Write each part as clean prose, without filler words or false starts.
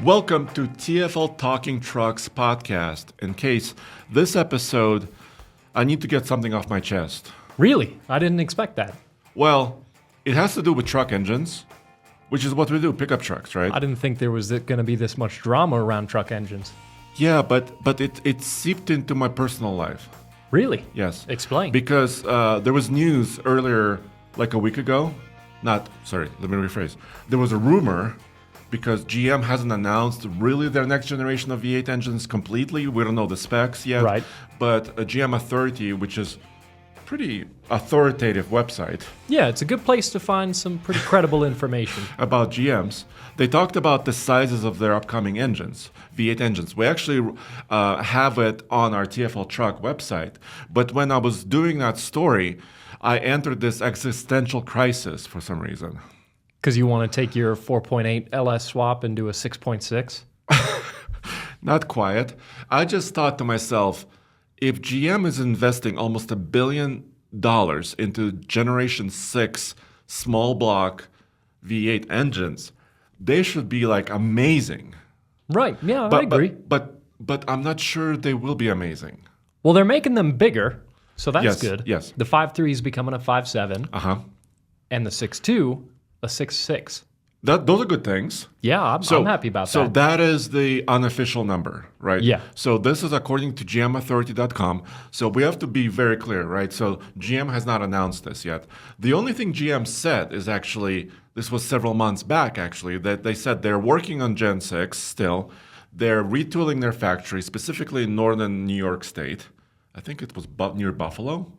Welcome to TFL Talking Trucks podcast. In case this episode, I need to get something off my chest. Really? I didn't expect that. Well, it has to do with truck engines, which is what we do, pickup trucks, right? I didn't think there was going to be this much drama around truck engines. Yeah, but it seeped into my personal life. Really? Yes. Explain. Because there was news earlier, like a week ago. Let me rephrase. There was a rumor because GM hasn't announced really their next generation of V8 engines completely. We don't know the specs yet. Right. But a GM Authority, which is pretty authoritative website. Yeah, it's a good place to find some pretty credible information. About GMs. They talked about the sizes of their upcoming engines, V8 engines. We actually have it on our TFL truck website. But when I was doing that story, I entered this existential crisis for some reason. Because you want to take your 4.8 LS swap and do a 6.6? Not quite. I just thought to myself, if GM is investing almost $1 billion into Generation 6 small block V8 engines, they should be like amazing. Right, yeah, I agree. But I'm not sure they will be amazing. Well, they're making them bigger, so that's good. Yes. The 5.3 is becoming a 5.7. Uh-huh. And the 6.2, a 6.6. Those are good things. Yeah, I'm happy about that. So that is the unofficial number, right? Yeah. So this is according to GMauthority.com. So we have to be very clear, right? So GM has not announced this yet. The only thing GM said is actually, this was several months back actually, that they said they're working on Gen 6 still. They're retooling their factory, specifically in northern New York State. I think it was near Buffalo.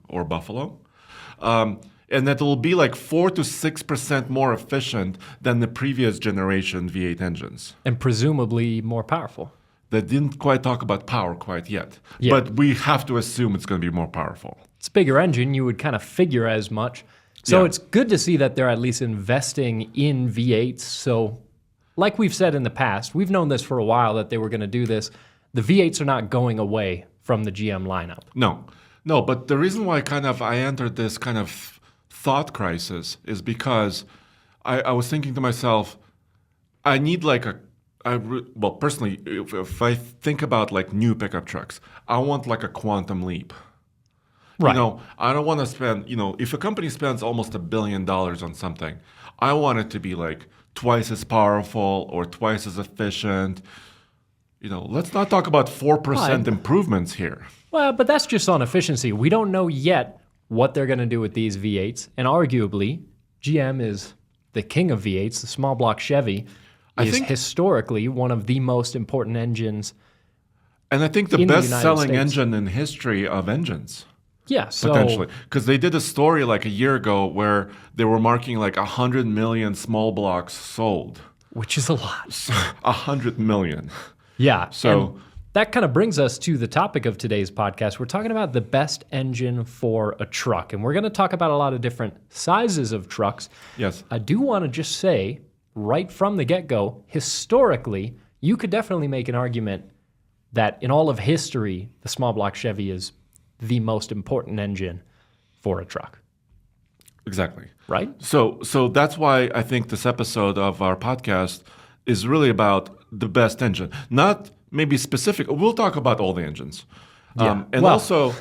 And that it will be like 4 to 6% more efficient than the previous generation V8 engines. And presumably more powerful. They didn't quite talk about power quite yet. Yeah. But we have to assume it's going to be more powerful. It's a bigger engine. You would kind of figure as much. So Yeah. It's good to see that they're at least investing in V8s. So like we've said in the past, we've known this for a while that they were going to do this. The V8s are not going away from the GM lineup. No, but the reason why I entered this kind of thought crisis is because I was thinking to myself, I need personally, if I think about like new pickup trucks, I want like a quantum leap. Right. I don't want to spend, if a company spends almost $1 billion on something, I want it to be like twice as powerful or twice as efficient. Let's not talk about 4% improvements here. Well, but that's just on efficiency. We don't know yet what they're going to do with these V8s. And arguably, GM is the king of V8s. The small block Chevy is historically one of the most important engines. And I think the best-selling engine in history of engines. Yeah, so potentially. Because they did a story like a year ago where they were marking like 100 million small blocks sold. Which is a lot. 100 million. Yeah. So that kind of brings us to the topic of today's podcast. We're talking about the best engine for a truck. And we're going to talk about a lot of different sizes of trucks. Yes. I do want to just say, right from the get-go, historically, you could definitely make an argument that in all of history, the small block Chevy is the most important engine for a truck. Exactly. Right? So that's why I think this episode of our podcast is really about the best engine. Not maybe specific. We'll talk about all the engines. Yeah. Also,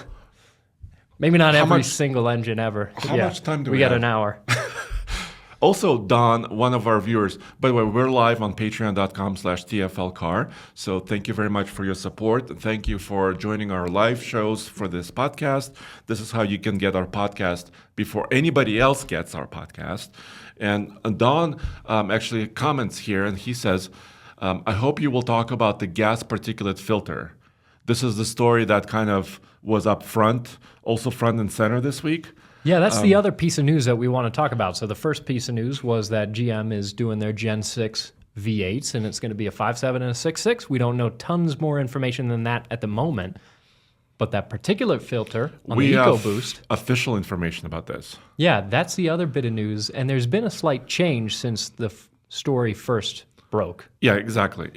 maybe not every single engine ever. How much time do we got have? an hour. Also, Don, one of our viewers, by the way, we're live on patreon.com/TFLcar. So thank you very much for your support. Thank you for joining our live shows for this podcast. This is how you can get our podcast before anybody else gets our podcast. And Don actually comments here, and he says, I hope you will talk about the gas particulate filter. This is the story that kind of was up front, also front and center this week. Yeah, that's the other piece of news that we want to talk about. So the first piece of news was that GM is doing their Gen 6 V8s, and it's going to be a 5.7 and a 6.6. We don't know tons more information than that at the moment. But that particulate filter on the EcoBoost. We have official information about this. Yeah, that's the other bit of news. And there's been a slight change since the story first broke. Yeah, exactly.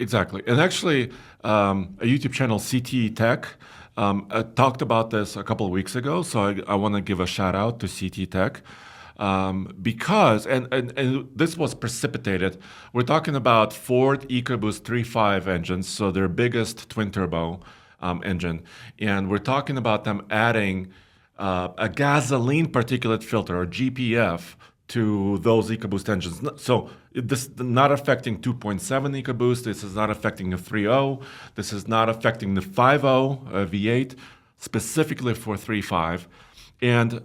And actually, a YouTube channel, CT Tech, talked about this a couple of weeks ago. So I want to give a shout out to CT Tech. because, and this was precipitated, we're talking about Ford EcoBoost 3.5 engines, so their biggest twin turbo engine. And we're talking about them adding a gasoline particulate filter, or GPF, to those EcoBoost engines. So this is not affecting 2.7 EcoBoost. This is not affecting the 3.0. This is not affecting the 5.0 V8, specifically for 3.5. And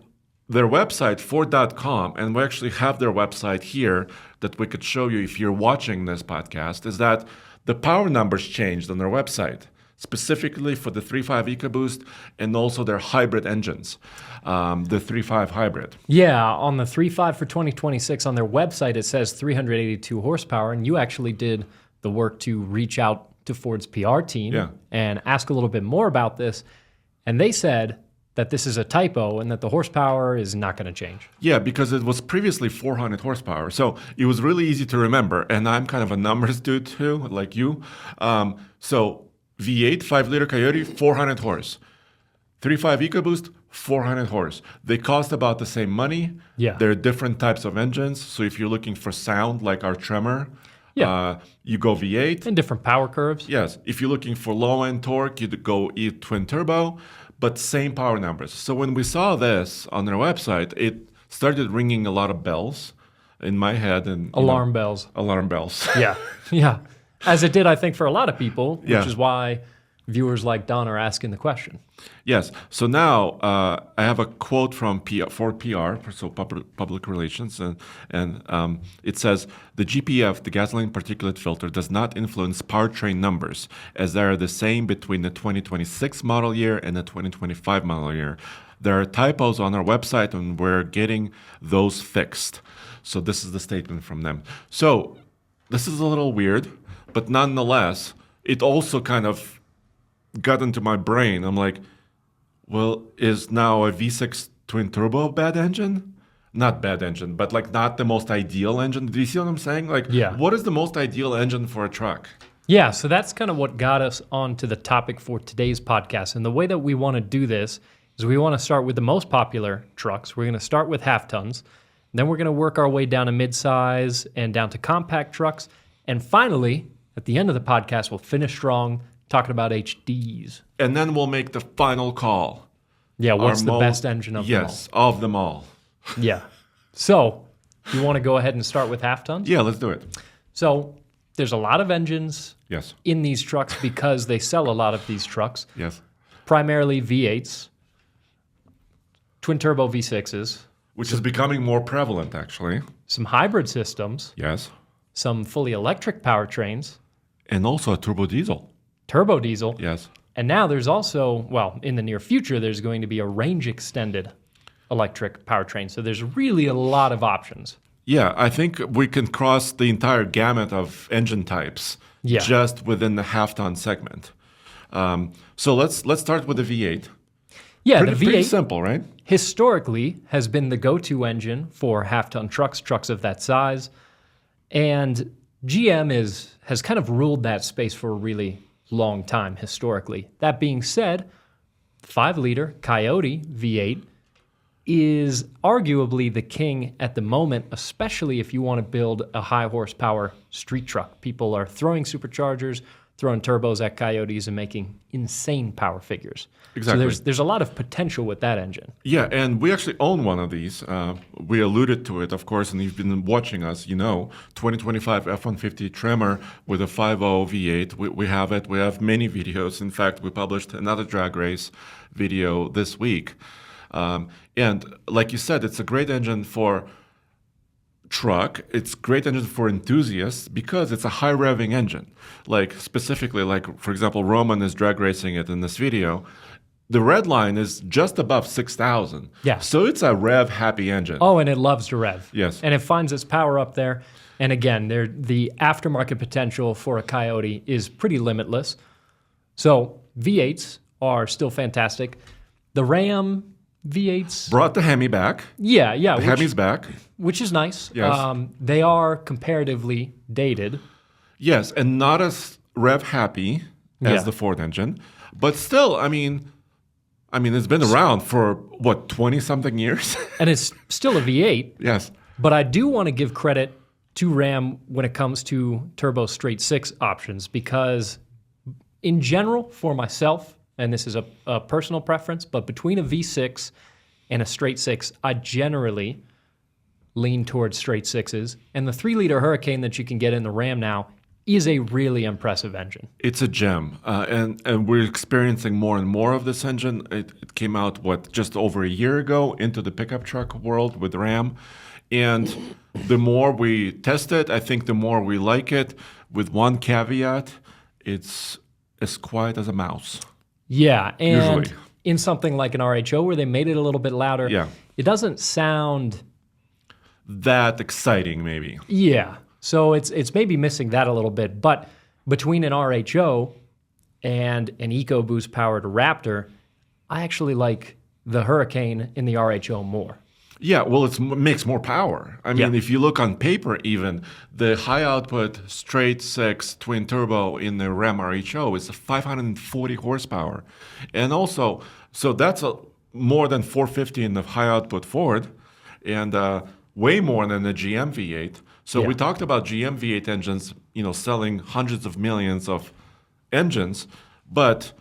their website, Ford.com, and we actually have their website here that we could show you if you're watching this podcast, is that the power numbers changed on their website, specifically for the 3.5 EcoBoost and also their hybrid engines, the 3.5 hybrid. Yeah, on the 3.5 for 2026 on their website, it says 382 horsepower, and you actually did the work to reach out to Ford's PR team and ask a little bit more about this, and they said that this is a typo and that the horsepower is not going to change. Yeah, because it was previously 400 horsepower. So it was really easy to remember. And I'm kind of a numbers dude too, like you. So V8, 5-liter Coyote, 400 horse. 3.5 EcoBoost, 400 horse. They cost about the same money. Yeah. They're different types of engines. So if you're looking for sound like our Tremor, you go V8. And different power curves. Yes. If you're looking for low-end torque, you'd go twin turbo. But same power numbers. So when we saw this on their website, it started ringing a lot of bells in my head. And Alarm bells. Alarm bells. Yeah, yeah. As it did, I think, for a lot of people, which Yeah. is why viewers like Don are asking the question. Yes. So now I have a quote from Ford PR, so public relations, and it says, the GPF, the gasoline particulate filter, does not influence powertrain numbers, as they are the same between the 2026 model year and the 2025 model year. There are typos on our website, and we're getting those fixed. So this is the statement from them. So this is a little weird, but nonetheless, it also kind of got into my brain. I'm like, well, is now a V6 twin turbo a bad engine? Not bad engine, but like not the most ideal engine. Do you see what I'm saying? Like, what is the most ideal engine for a truck? Yeah, so that's kind of what got us onto the topic for today's podcast. And the way that we want to do this is we want to start with the most popular trucks. We're going to start with half tons. Then we're going to work our way down to midsize and down to compact trucks. And finally, at the end of the podcast, we'll finish strong talking about HDs. And then we'll make the final call. Yeah, what's the best engine of them all? Yes, of them all. Yeah. So, you want to go ahead and start with half tons? Yeah, let's do it. So, there's a lot of engines Yes. in these trucks because they sell a lot of these trucks. Yes. Primarily V8s, twin turbo V6s, Which is becoming more prevalent, actually. some hybrid systems, Yes. some fully electric powertrains, And also a turbo diesel. turbo diesel, Yes. and now there's also, well, in the near future, there's going to be a range extended electric powertrain. So there's really a lot of options. Yeah, I think we can cross the entire gamut of engine types just within the half-ton segment. So let's start with the V8. Yeah, Pretty, the V8 pretty simple, right? historically has been the go-to engine for half-ton trucks of that size, and GM has kind of ruled that space for a really long time historically. That being said, 5-liter Coyote V8 is arguably the king at the moment, especially if you want to build a high horsepower street truck. People are throwing superchargers, throwing turbos at Coyotes and making insane power figures. Exactly. So there's a lot of potential with that engine. Yeah, and we actually own one of these. We alluded to it, of course, and you've been watching us, 2025 F-150 Tremor with a 5.0 V8. We have it. We have many videos. In fact, we published another drag race video this week. And like you said, it's a great engine for truck. It's great engine for enthusiasts because it's a high revving engine. Like specifically, like for example, Roman is drag racing it in this video. The red line is just above 6,000. Yeah. So it's a rev happy engine. Oh, and it loves to rev. Yes. And it finds its power up there. And again, the aftermarket potential for a Coyote is pretty limitless. So V8s are still fantastic. The Ram V8s. Brought the Hemi back. Yeah. The Hemi's back. Which is nice. Yes. They are comparatively dated. Yes, and not as rev happy as Yeah. the Ford engine. But still, I mean, I mean, it's been around for, what, 20-something years? And it's still a V8. Yes. But I do want to give credit to Ram when it comes to turbo straight six options, because in general, for myself, and this is a personal preference, but between a V6 and a straight six, I generally lean towards straight sixes. And the 3-liter Hurricane that you can get in the Ram now is a really impressive engine. It's a gem, and we're experiencing more and more of this engine. It came out, just over a year ago into the pickup truck world with Ram. And the more we test it, I think the more we like it, with one caveat: it's as quiet as a mouse. Yeah, and Usually. in something like an RHO where they made it a little bit louder, Yeah. it doesn't sound... That exciting, maybe. Yeah, so it's maybe missing that a little bit. But between an RHO and an EcoBoost powered Raptor, I actually like the Hurricane in the RHO more. Yeah, well, it makes more power. I mean, Yeah. if you look on paper even, the high output straight six twin turbo in the Ram RHO is 540 horsepower. And also, so that's more than 450 in the high output Ford, and way more than the GM V8. So we talked about GM V8 engines, selling hundreds of millions of engines, but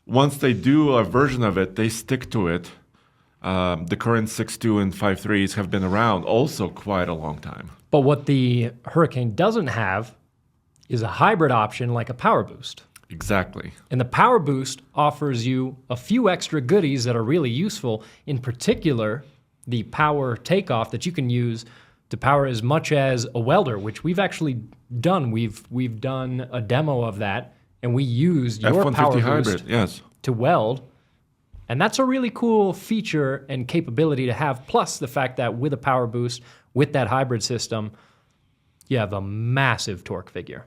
once they do a version of it, they stick to it. The current 6.2 and 5.3s have been around also quite a long time. But what the Hurricane doesn't have is a hybrid option like a Power Boost. Exactly. And the Power Boost offers you a few extra goodies that are really useful, in particular, the power takeoff that you can use to power as much as a welder, which we've actually done. We've done a demo of that, and we used your F-150 Power hybrid, Boost yes. to weld. And that's a really cool feature and capability to have, plus the fact that with a Power Boost, with that hybrid system, you have a massive torque figure.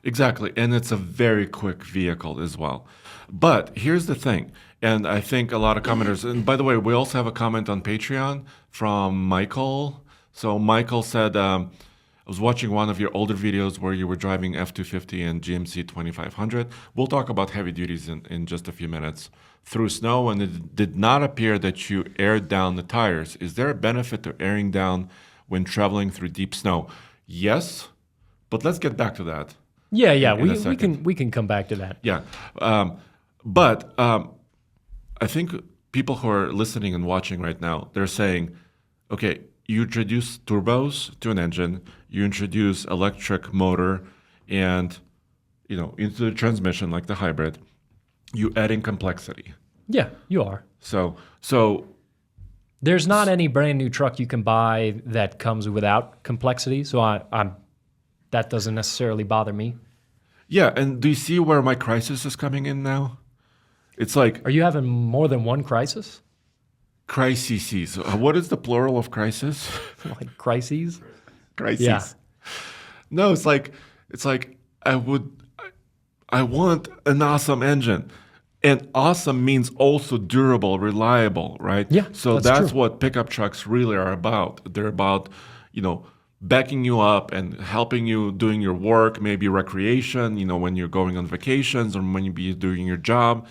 Exactly, and it's a very quick vehicle as well. But here's the thing, and I think a lot of commenters, and by the way, we also have a comment on Patreon from Michael. So Michael said, I was watching one of your older videos where you were driving F-250 and GMC 2500. We'll talk about heavy duties in just a few minutes. Through snow, and it did not appear that you aired down the tires. Is there a benefit to airing down when traveling through deep snow? Yes, but let's get back to that. Yeah, in a second. we can come back to that. Yeah, but I think people who are listening and watching right now, they're saying, okay, you introduce turbos to an engine, you introduce electric motor, and into the transmission like the hybrid. You add in complexity. Yeah, you are. So There's not any brand new truck you can buy that comes without complexity. So I'm that doesn't necessarily bother me. yeah, and do you see where my crisis is coming in now? It's like Are you having more than one crisis? crises. What is the plural of crisis? Like crises? Crises. Yeah. No, it's like I want an awesome engine. And awesome means also durable, reliable, right? Yeah, So that's true. what pickup trucks really are about. They're about, backing you up and helping you doing your work, maybe recreation, when you're going on vacations or when you're doing your job.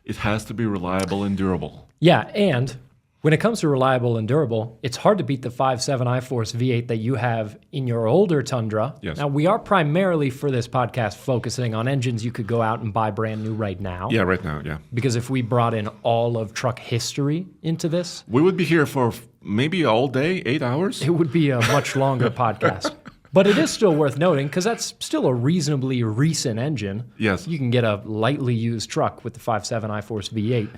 It has to be reliable and durable. Yeah, and when it comes to reliable and durable, it's hard to beat the 5.7 iForce V8 that you have in your older Tundra. Yes. Now, we are primarily for this podcast focusing on engines you could go out and buy brand new right now. Yeah, right now, yeah. Because if we brought in all of truck history into this, We would be here for maybe all day, 8 hours. it would be a much longer podcast. But it is still worth noting because that's still a reasonably recent engine. Yes. You can get a lightly used truck with the 5.7 iForce V8.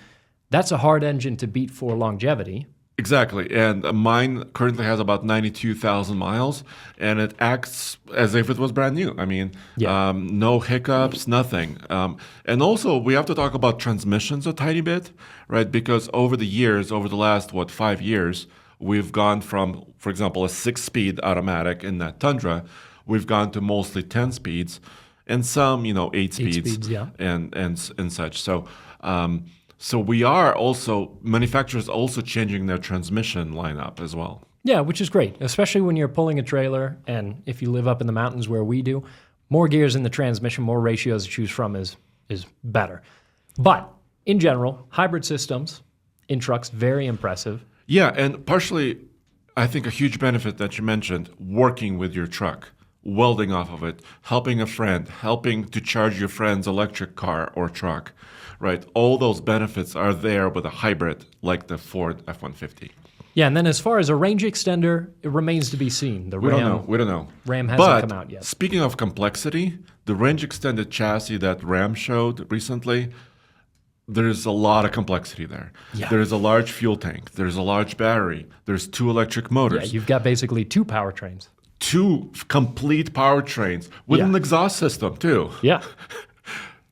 That's a hard engine to beat for longevity. Exactly. And mine currently has about 92,000 miles, and it acts as if it was brand new. I mean, Yeah. no hiccups, nothing. And also, we have to talk about transmissions a tiny bit, right? Because over the last, 5 years, we've gone from, for example, a 6-speed automatic in that Tundra. We've gone to mostly 10 speeds and some, 8 speeds, yeah. and such. So we are also, manufacturers also changing their transmission lineup as well. Yeah, which is great, especially when you're pulling a trailer. And if you live up in the mountains where we do, more gears in the transmission, more ratios to choose from is better. But in general, hybrid systems in trucks, very impressive. Yeah, and partially, I think a huge benefit that you mentioned, working with your truck, welding off of it, helping a friend, helping to charge your friend's electric car or truck, right? All those benefits are there with a hybrid like the Ford F-150. Yeah, and then as far as a range extender, it remains to be seen. The We Ram, don't know. Ram hasn't But come out yet. speaking of complexity, the range extended chassis that Ram showed recently, there's a lot of complexity there. Yeah. There's a large fuel tank. There's a large battery. There's 2 electric Yeah, motors. you've got basically 2 powertrains. 2 complete powertrains with Yeah. an exhaust system too. Yeah.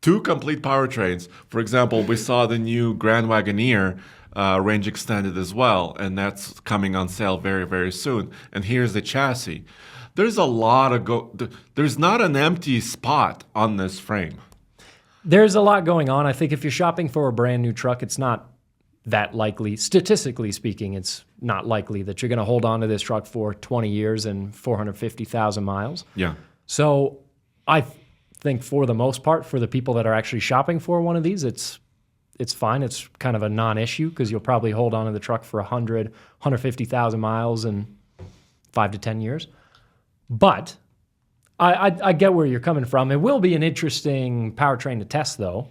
2 complete powertrains. For example, we saw the new Grand Wagoneer range extended as well, and that's coming on sale very, very soon. And here's the chassis. There's a lot of there's not an empty spot on this frame. There's a lot going on. I think if you're shopping for a brand new truck, it's not that likely, statistically speaking, it's not likely that you're going to hold on to this truck for 20 years and 450,000 miles. Yeah. So I think for the most part, for the people that are actually shopping for one of these, it's fine. It's kind of a non-issue because you'll probably hold on to the truck for 100, 150,000 miles in 5 to 10 years. But I get where you're coming from. It will be an interesting powertrain to test, though.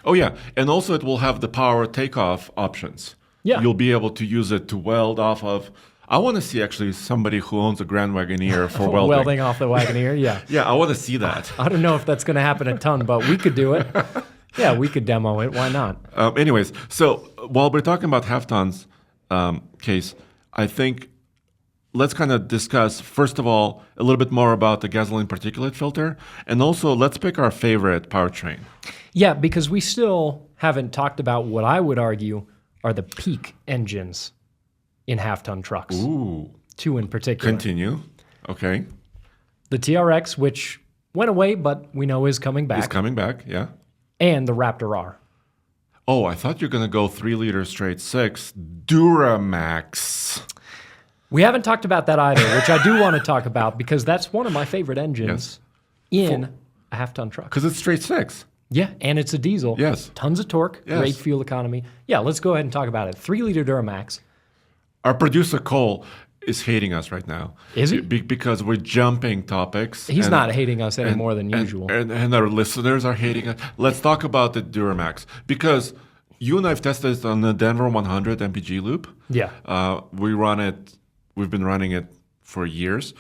Oh, yeah. And also it will have the power takeoff options. Yeah. You'll be able to use it to weld off of. I want to see actually somebody who owns a Grand Wagoneer for welding. Welding off the Wagoneer, yeah. Yeah, I want to see that. I don't know if that's going to happen a ton, but we could do it. Yeah, we could demo it. Why not? Anyways, so while we're talking about half tons case, I think let's kind of discuss, first of all, a little bit more about the gasoline particulate filter, and also let's pick our favorite powertrain. Yeah, because we still haven't talked about what I would argue are the peak engines in half-ton trucks. Ooh. 2 in particular. Continue. Okay. The TRX, which went away, but we know is coming back. It's coming back, yeah. And the Raptor R. Oh, I thought you were going to go 3-liter straight 6 Duramax. We haven't talked about that either, which I do want to talk about because that's one of my favorite engines in a half-ton truck. Because it's straight 6. Yeah, and it's a diesel. Yes. Tons of torque, Yes. great fuel economy. Yeah, let's go ahead and talk about it. 3-liter Duramax. Our producer, Cole, is hating us right now. Is he? Because we're jumping topics. He's and- not hating us any more than usual. And our listeners are hating us. Let's talk about the Duramax. Because you and I have tested it on the Denver 100 MPG loop. Yeah. We've been running it for years.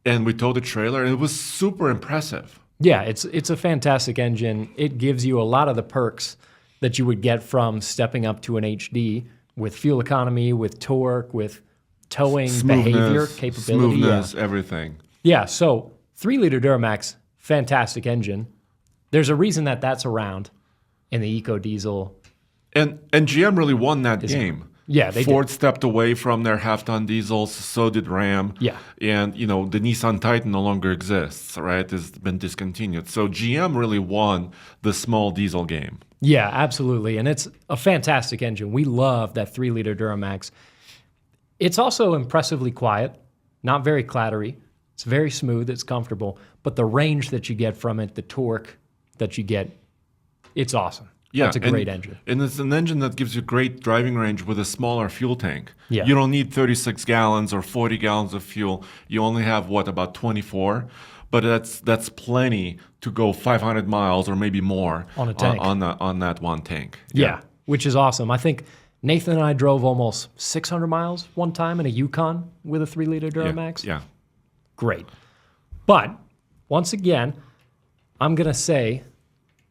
And we towed the trailer, and it was super impressive. Yeah, it's a fantastic engine. It gives you a lot of the perks that you would get from stepping up to an HD with fuel economy, with torque, with towing, behavior, capability. Smoothness, everything. Yeah, so 3-liter Duramax, fantastic engine. There's a reason that that's around in the eco diesel. And GM really won that game. Yeah, they Ford stepped away from their half-ton diesels, so did Ram. Yeah. And, the Nissan Titan no longer exists, right? It's been discontinued. So GM really won the small diesel game. Yeah, absolutely. And it's a fantastic engine. We love that 3-liter Duramax. It's also impressively quiet, not very clattery. It's very smooth, it's comfortable. But the range that you get from it, the torque that you get, it's awesome. Yeah, It's a great engine. And it's an engine that gives you great driving range with a smaller fuel tank. Yeah. You don't need 36 gallons or 40 gallons of fuel. You only have, about 24? But that's plenty to go 500 miles or maybe more On a tank. on that one tank. Yeah, which is awesome. I think Nathan and I drove almost 600 miles one time in a Yukon with a 3-liter Duramax. Yeah. Great. But once again, I'm going to say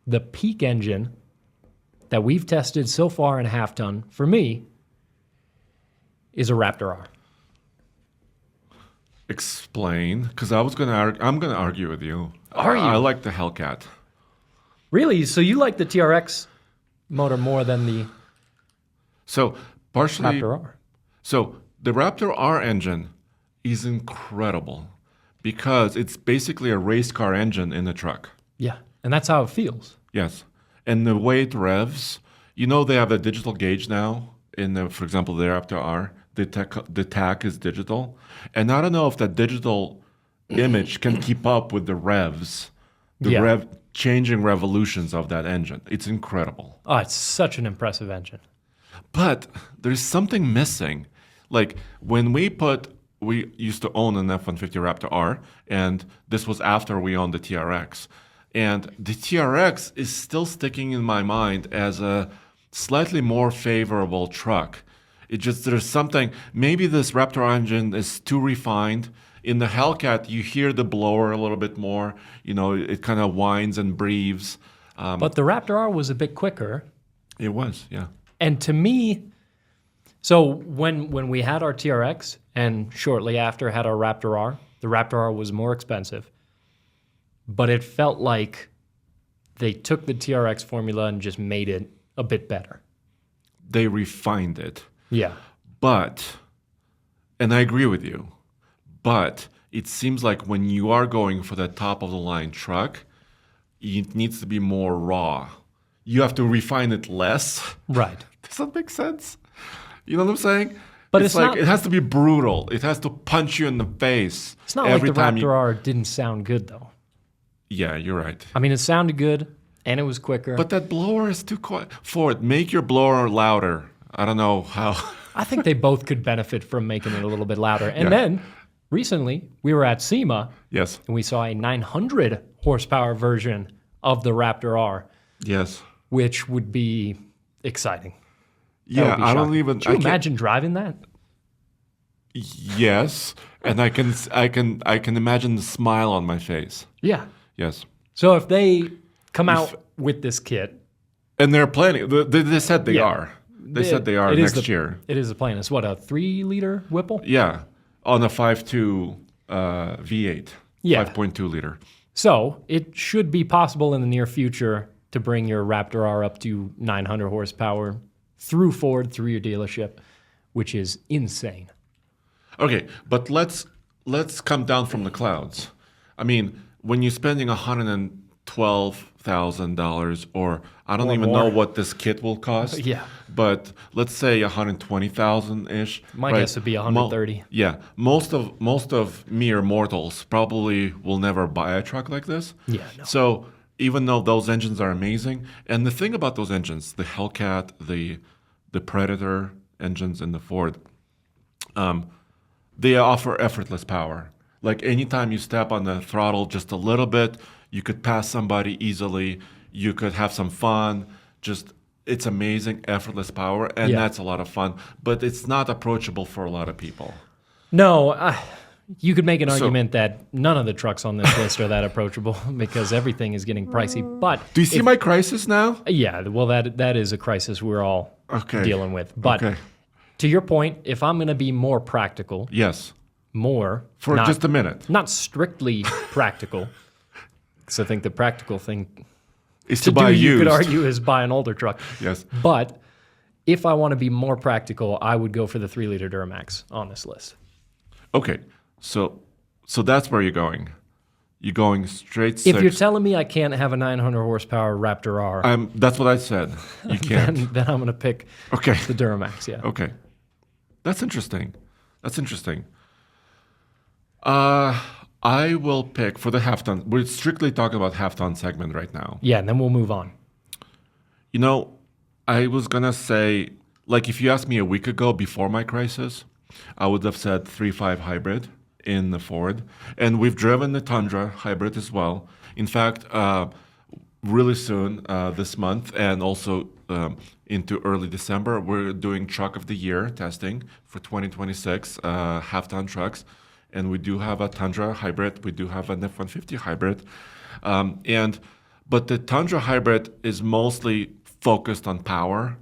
the peak engine that we've tested so far in half-ton, for me, is a Raptor R. Explain, because I'm gonna argue with you. Are you? I like the Hellcat. Really? So you like the TRX motor more than the So partially, Raptor R? so the Raptor R engine is incredible because it's basically a race car engine in the truck. Yeah, and that's how it feels. Yes, and the way it revs, they have a digital gauge now for example, the Raptor R. The tach is digital, and I don't know if that digital image can keep up with the revs the Yeah. changing revolutions of that engine. It's incredible. Oh, it's such an impressive engine. But there's something missing. Like when we used to own an F-150 Raptor R, and this was after we owned the TRX. And the TRX is still sticking in my mind as a slightly more favorable truck. There's something, maybe this Raptor engine is too refined. In the Hellcat, you hear the blower a little bit more. It kind of whines and breathes. But the Raptor R was a bit quicker. It was, yeah. And to me, so when we had our TRX and shortly after had our Raptor R, the Raptor R was more expensive. But it felt like they took the TRX formula and just made it a bit better. They refined it. Yeah. And I agree with you, but it seems like when you are going for that top of the line truck, it needs to be more raw. You have to refine it less. Right. Does that make sense? You know what I'm saying? But it's like not, it has to be brutal. It has to punch you in the face. It's not like the Raptor R didn't sound good, though. Yeah, you're right. I mean, it sounded good, and it was quicker. But that blower is too quiet. Ford, make your blower louder. I don't know how. I think they both could benefit from making it a little bit louder. And then, recently, we were at SEMA, Yes. and we saw a 900 horsepower version of the Raptor R, Yes. which would be exciting. Yeah, I don't even. Could you imagine driving that? Yes, and I can imagine the smile on my face. Yeah. Yes. So if they come out with this kit, And they're planning. They said they are. They said they are next year. It is the plan. It's what, a 3-liter Whipple? Yeah, on a 5.2 V8. Yeah. 5.2 liter. So it should be possible in the near future to bring your Raptor R up to 900 horsepower through Ford, through your dealership, which is insane. Okay, but let's come down from the clouds. I mean, when you're spending $112,000, or I don't even know what this kit will cost. Yeah. But let's say 120,000 ish. My guess would be 130. Yeah, most of mere mortals probably will never buy a truck like this. Yeah, no. So even though those engines are amazing, and the thing about those engines, the Hellcat, the Predator engines, and the Ford, they offer effortless power. Like anytime you step on the throttle just a little bit, you could pass somebody easily. You could have some fun. It's amazing, effortless power, and that's a lot of fun. But it's not approachable for a lot of people. No, you could make an argument that none of the trucks on this list are that approachable because everything is getting pricey. But do you see my crisis now? Yeah, well, that is a crisis we're all dealing with. But to your point, if I'm going to be more practical, yes, for just a minute, not strictly practical, because I think the practical thing is to buy you used. could argue is buy an older truck. Yes, but if I want to be more practical, I would go for the 3-liter Duramax on this list. Okay, so that's where you're going. You're going straight 6. If you're telling me I can't have a 900 horsepower Raptor R, that's what I said. You can't. then I'm going to pick the Duramax. Yeah. Okay, that's interesting. I will pick for the half-ton. We're strictly talking about half-ton segment right now. Yeah, and then we'll move on. You know, I was going to say, like if you asked me a week ago before my crisis, I would have said 3.5 hybrid in the Ford. And we've driven the Tundra hybrid as well. In fact, really soon this month and also into early December, we're doing Truck of the Year testing for 2026 half-ton trucks. And we do have a Tundra hybrid. We do have an F-150 hybrid. But the Tundra hybrid is mostly focused on power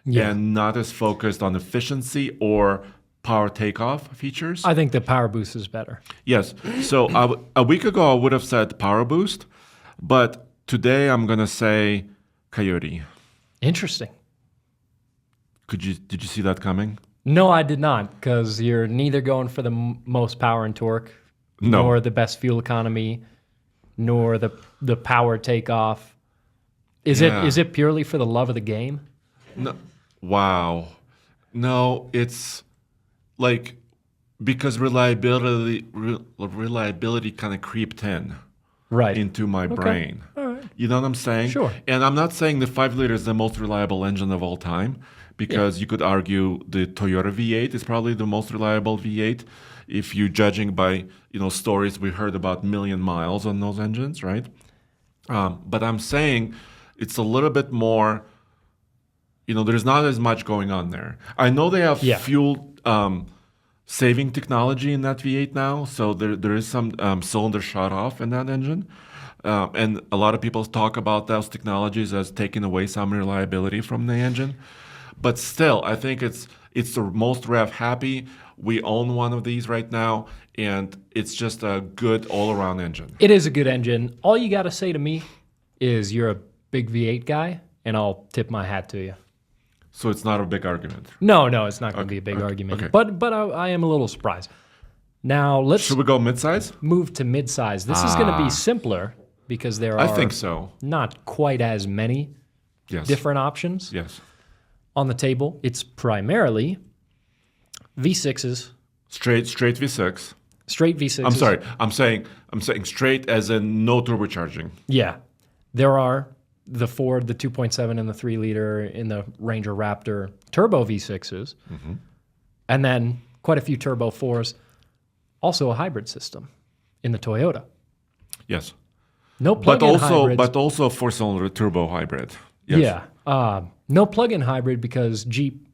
and not as focused on efficiency or power takeoff features. I think the power boost is better. Yes. So a week ago, I would have said power boost. But today, I'm going to say Coyote. Interesting. Did you see that coming? No, I did not, because you're neither going for the most power and torque, nor the best fuel economy, nor the power takeoff. Is it purely for the love of the game? No. Wow. No, it's like because reliability kind of creeped in. Right. into my brain. All right. You know what I'm saying? Sure. And I'm not saying the 5-liter is the most reliable engine of all time, because you could argue the Toyota V8 is probably the most reliable V8 if you're judging by stories we heard about million miles on those engines, right? But I'm saying it's a little bit more. There's not as much going on there. I know they have fuel saving technology in that V8 now, so there is some cylinder shut off in that engine. And a lot of people talk about those technologies as taking away some reliability from the engine. But still, I think it's the most rev happy. We own one of these right now, and it's just a good all-around engine. It is a good engine. All you got to say to me is you're a big V8 guy, and I'll tip my hat to you. So it's not a big argument. No, it's not going to be a big argument. Okay. But I am a little surprised. Now Should we go midsize? Move to midsize. This is going to be simpler because there are I think so. Not quite as many different options on the table. It's primarily V6s. Straight V6. Straight V6s. I'm sorry. I'm saying straight as in no turbocharging. Yeah. There are the Ford, the 2.7 and the 3 liter in the Ranger Raptor turbo V6s. Mm-hmm. And then quite a few turbo 4s. Also a hybrid system in the Toyota. Yes. No plug-in hybrids. But also 4-cylinder turbo hybrid. Yes. Yeah. No plug-in hybrid because Jeep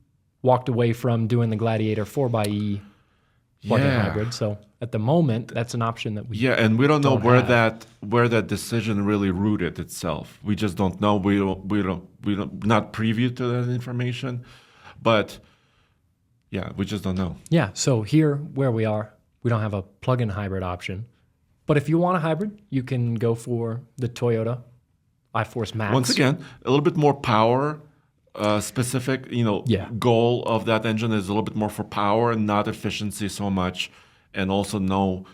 walked away from doing the Gladiator 4xe plug-in hybrid. So at the moment, that's an option that we and we don't know where have. where that decision really rooted itself. We just don't know. We don't not privy to that information, but we just don't know. Yeah. So here where we are, we don't have a plug-in hybrid option. But if you want a hybrid, you can go for the Toyota iForce Max. Once again, a little bit more power specific. Goal of that engine is a little bit more for power and not efficiency so much, and also no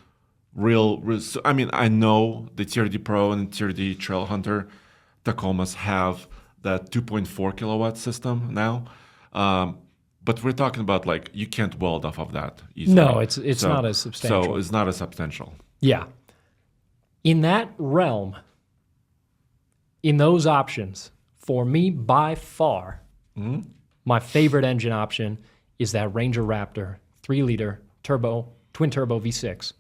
real. I mean, I know the TRD Pro and TRD Trailhunter Tacomas have that 2.4 kilowatt system now. But we're talking about you can't weld off of that easily. No, it's not as substantial. So it's not as substantial. Yeah. In that realm, in those options, for me, by far, my favorite engine option is that Ranger Raptor 3-liter twin turbo V6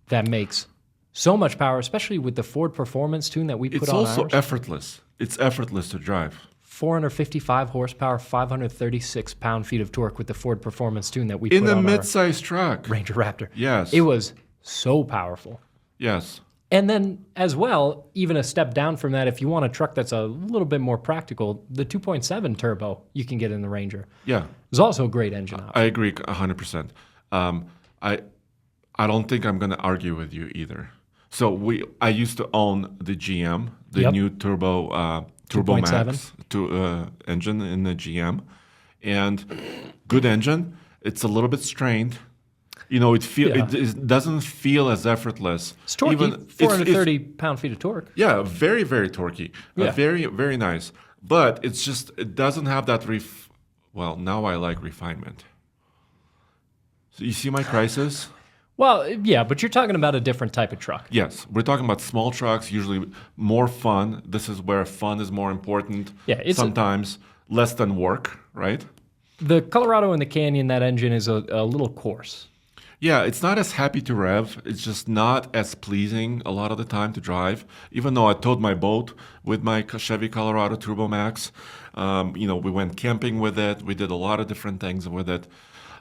that makes so much power, especially with the Ford Performance tune that we put on ours. It's also effortless. It's effortless to drive. 455 horsepower, 536 pound-feet of torque with the Ford Performance tune that we put on our mid-size truck. Ranger Raptor. Yes. It was so powerful. Yes. And then as well, even a step down from that, if you want a truck that's a little bit more practical, the 2.7 turbo you can get in the Ranger. Yeah. It's also a great engine option. I agree 100%. I don't think I'm going to argue with you either. So I used to own the GM, the new turbo Max engine in the GM, and good engine. It's a little bit strained. It doesn't feel as effortless. It's torquey, 430 pound-feet of torque. Yeah, very, very torquey. Very, very nice. But it doesn't have that well, now I like refinement. So you see my crisis? Well, yeah, but you're talking about a different type of truck. Yes, we're talking about small trucks, usually more fun. This is where fun is more important. Yeah, sometimes less than work, right? The Colorado and the Canyon, that engine is a little coarse. Yeah, it's not as happy to rev. It's just not as pleasing a lot of the time to drive. Even though I towed my boat with my Chevy Colorado Turbo Max, we went camping with it. We did a lot of different things with it.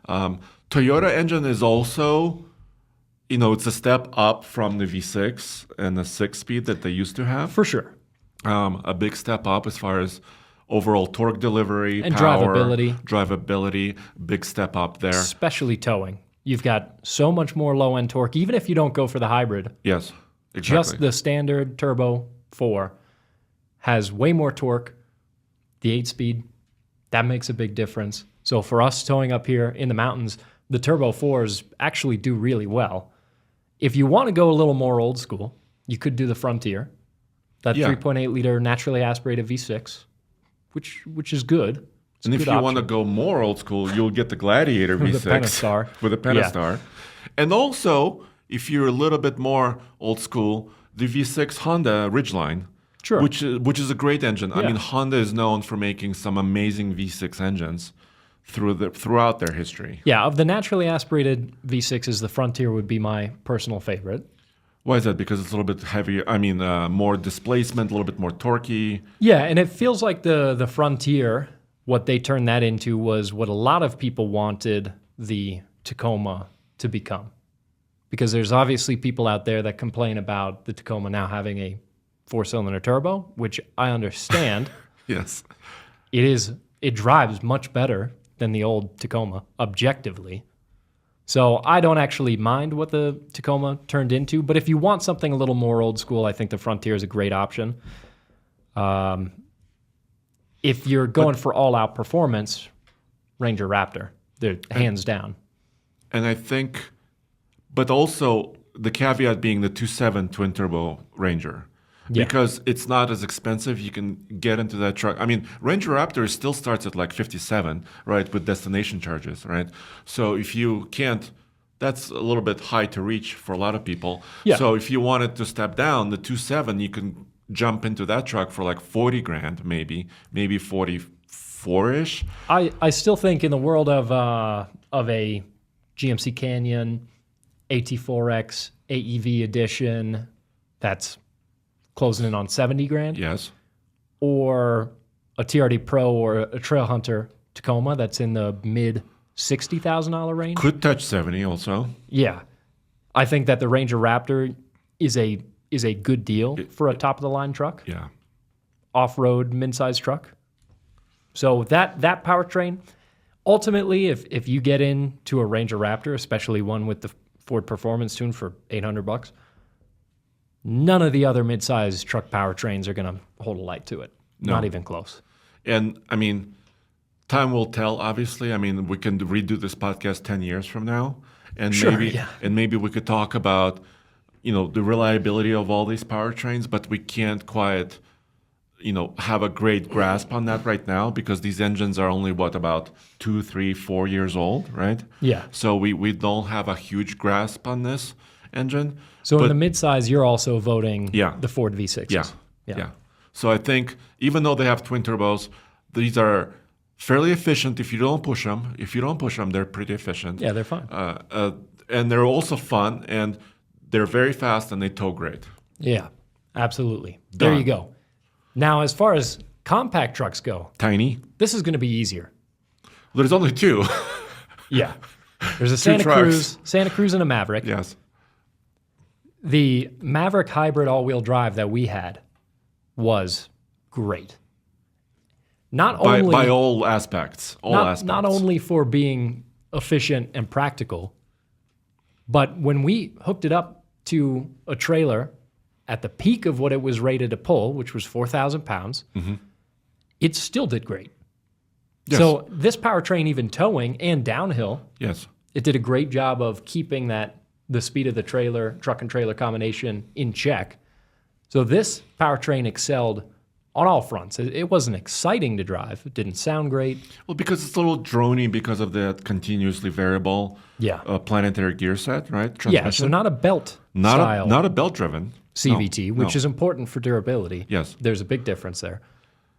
Toyota engine is also, it's a step up from the V6 and the 6-speed that they used to have. For sure. A big step up as far as overall torque delivery, and power, drivability, big step up there. Especially towing. You've got so much more low-end torque, even if you don't go for the hybrid. Yes, exactly. Just the standard Turbo 4 has way more torque. The 8-speed, that makes a big difference. So for us towing up here in the mountains, the Turbo 4s actually do really well. If you want to go a little more old school, you could do the Frontier, that 3.8-liter naturally aspirated V6, which is good. And if you want to go more old school, you'll get the Gladiator V6 with the Pentastar. With a Pentastar. And also, if you're a little bit more old school, the V6 Honda Ridgeline, Sure. which is a great engine. I Yeah. mean, Honda is known for making some amazing V6 engines throughout their history. Yeah, of the naturally aspirated V6s, the Frontier would be my personal favorite. Why is that? Because it's a little bit heavier. I mean, more displacement, a little bit more torquey. Yeah, and it feels like the Frontier, what they turned that into was what a lot of people wanted the Tacoma to become. Because there's obviously people out there that complain about the Tacoma now having a 4-cylinder turbo, which I understand. Yes. It drives much better than the old Tacoma, objectively. So I don't actually mind what the Tacoma turned into, but if you want something a little more old school, I think the Frontier is a great option. If you're going for all-out performance, Ranger Raptor, they're hands down. And I think, but also the caveat being the 2.7 twin-turbo Ranger. Yeah. Because it's not as expensive, you can get into that truck. I mean, Ranger Raptor still starts at like 57, right, with destination charges, right? So if you can't, that's a little bit high to reach for a lot of people. Yeah. So if you wanted to step down, the 2.7, you can jump into that truck for like 40 grand, maybe 44-ish. I still think in the world of a GMC Canyon, AT4X, AEV edition, that's closing in on 70 grand. Yes. Or a TRD Pro or a Trail Hunter Tacoma that's in the mid $60,000 range. Could touch 70 also. Yeah. I think that the Ranger Raptor is a good deal for a top of the line truck, Yeah. off-road midsize truck. So that powertrain, ultimately, if you get into a Ranger Raptor, especially one with the Ford Performance Tune for $800, none of the other midsize truck powertrains are going to hold a light to it. No. Not even close. And I mean, time will tell, obviously. I mean, we can redo this podcast 10 years from now. And Sure, maybe yeah. and maybe we could talk about, the reliability of all these powertrains, but we can't quite, have a great grasp on that right now because these engines are only about 2, 3, 4 years old, right? Yeah. So we don't have a huge grasp on this engine. So but in the midsize, you're also voting Yeah. the Ford V6s. Yeah. So I think even though they have twin turbos, these are fairly efficient if you don't push them. If you don't push them, they're pretty efficient. Yeah, they're fine. And they're also fun, and they're very fast, and they tow great. Yeah, absolutely. There Done. you go. Now, as far as compact trucks go, Tiny. this is going to be easier. There's only two. Yeah. There's a Santa trucks. Cruz and a Maverick. Yes. The Maverick hybrid all-wheel drive that we had was great. Not only By all aspects. not only for being efficient and practical, but when we hooked it up to a trailer at the peak of what it was rated to pull, which was 4,000 pounds, it still did great. Yes. So this powertrain, even towing and downhill, Yes. it did a great job of keeping the speed of the truck and trailer combination in check. So this powertrain excelled on all fronts. It wasn't exciting to drive. It didn't sound great. Well, because it's a little drony because of that continuously variable planetary gear set, right? Yeah, so not a belt style Not a belt-driven. CVT, No, which no. is important for durability. Yes. There's a big difference there.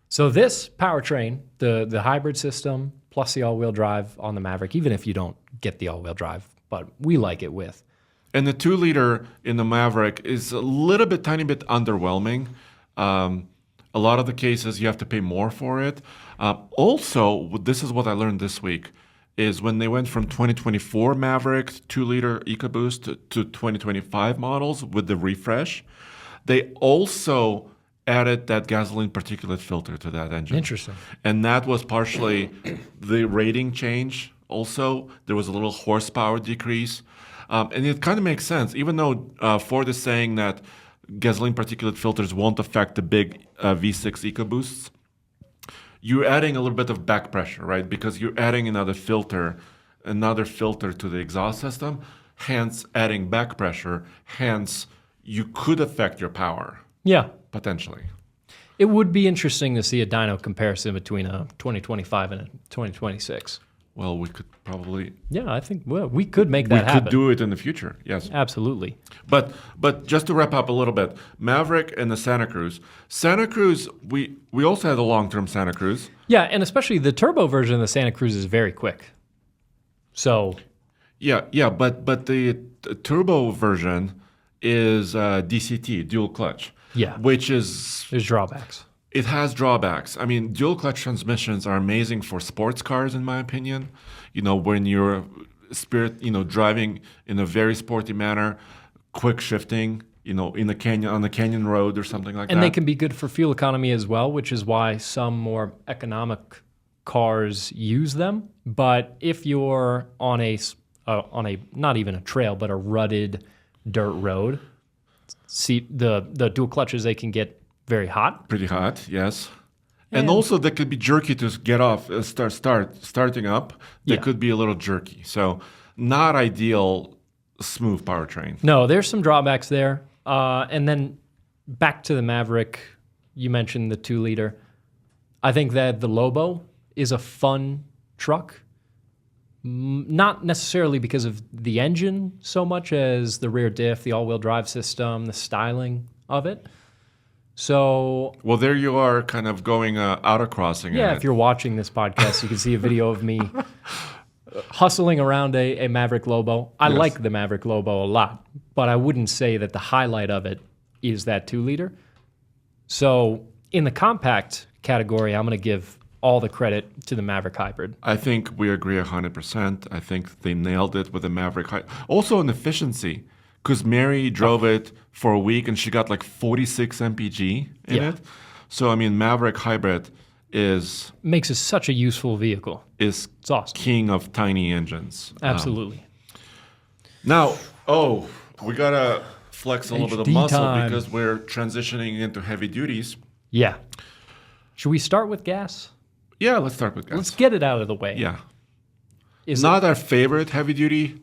So this powertrain, the hybrid system, plus the all-wheel drive on the Maverick, even if you don't get the all-wheel drive, but we like it with. And the 2-liter in the Maverick is a tiny bit underwhelming. A lot of the cases you have to pay more for it. Also, this is what I learned this week, is when they went from 2024 Maverick 2-liter EcoBoost to 2025 models with the refresh, they also added that gasoline particulate filter to that engine. Interesting. And that was partially the rating change also. There was a little horsepower decrease. And it kind of makes sense, even though Ford is saying that gasoline particulate filters won't affect the big V6 EcoBoosts. You're adding a little bit of back pressure, right? Because you're adding another filter to the exhaust system, hence adding back pressure, hence you could affect your power, Yeah. potentially. It would be interesting to see a dyno comparison between a 2025 and a 2026. Well, we could probably Yeah, I think we could make we that happen. could do it in the future. Yes. Absolutely. But just to wrap up a little bit, Maverick and the Santa Cruz. Santa Cruz, we also had a long-term Santa Cruz. Yeah, and especially the turbo version of the Santa Cruz is very quick. So Yeah, but the turbo version is DCT, dual clutch. Yeah. Which is there's drawbacks. it has drawbacks. I mean, dual clutch transmissions are amazing for sports cars, in my opinion. You know, when you're driving in a very sporty manner, quick shifting, in the canyon on the canyon road or something like that. And they can be good for fuel economy as well, which is why some more economic cars use them. But if you're on a not even a trail, but a rutted dirt road, see the dual clutches, they can get very hot. Pretty hot, yes. And also they could be jerky to get off, starting up. They could be a little jerky. So not ideal smooth powertrain. No, there's some drawbacks there. And then back to the Maverick, you mentioned the 2-liter. I think that the Lobo is a fun truck. Not necessarily because of the engine so much as the rear diff, the all-wheel drive system, the styling of it. So, well, there you are, kind of going autocrossing. Yeah, if you're watching this podcast, you can see a video of me hustling around a Maverick Lobo. I like the Maverick Lobo a lot, but I wouldn't say that the highlight of it is that 2-liter. So, in the compact category, I'm going to give all the credit to the Maverick Hybrid. I think we agree 100%. I think they nailed it with the Maverick Hybrid. Also in efficiency, because Mary drove it for a week and she got like 46 mpg in it. So, I mean, Maverick Hybrid makes it such a useful vehicle. It's awesome. King of tiny engines. Absolutely. Now, we got to flex a little bit of muscle time. because we're transitioning into heavy duties. Yeah. Should we start with gas? Yeah, let's start with gas. Let's get it out of the way. Yeah. Not our favorite heavy-duty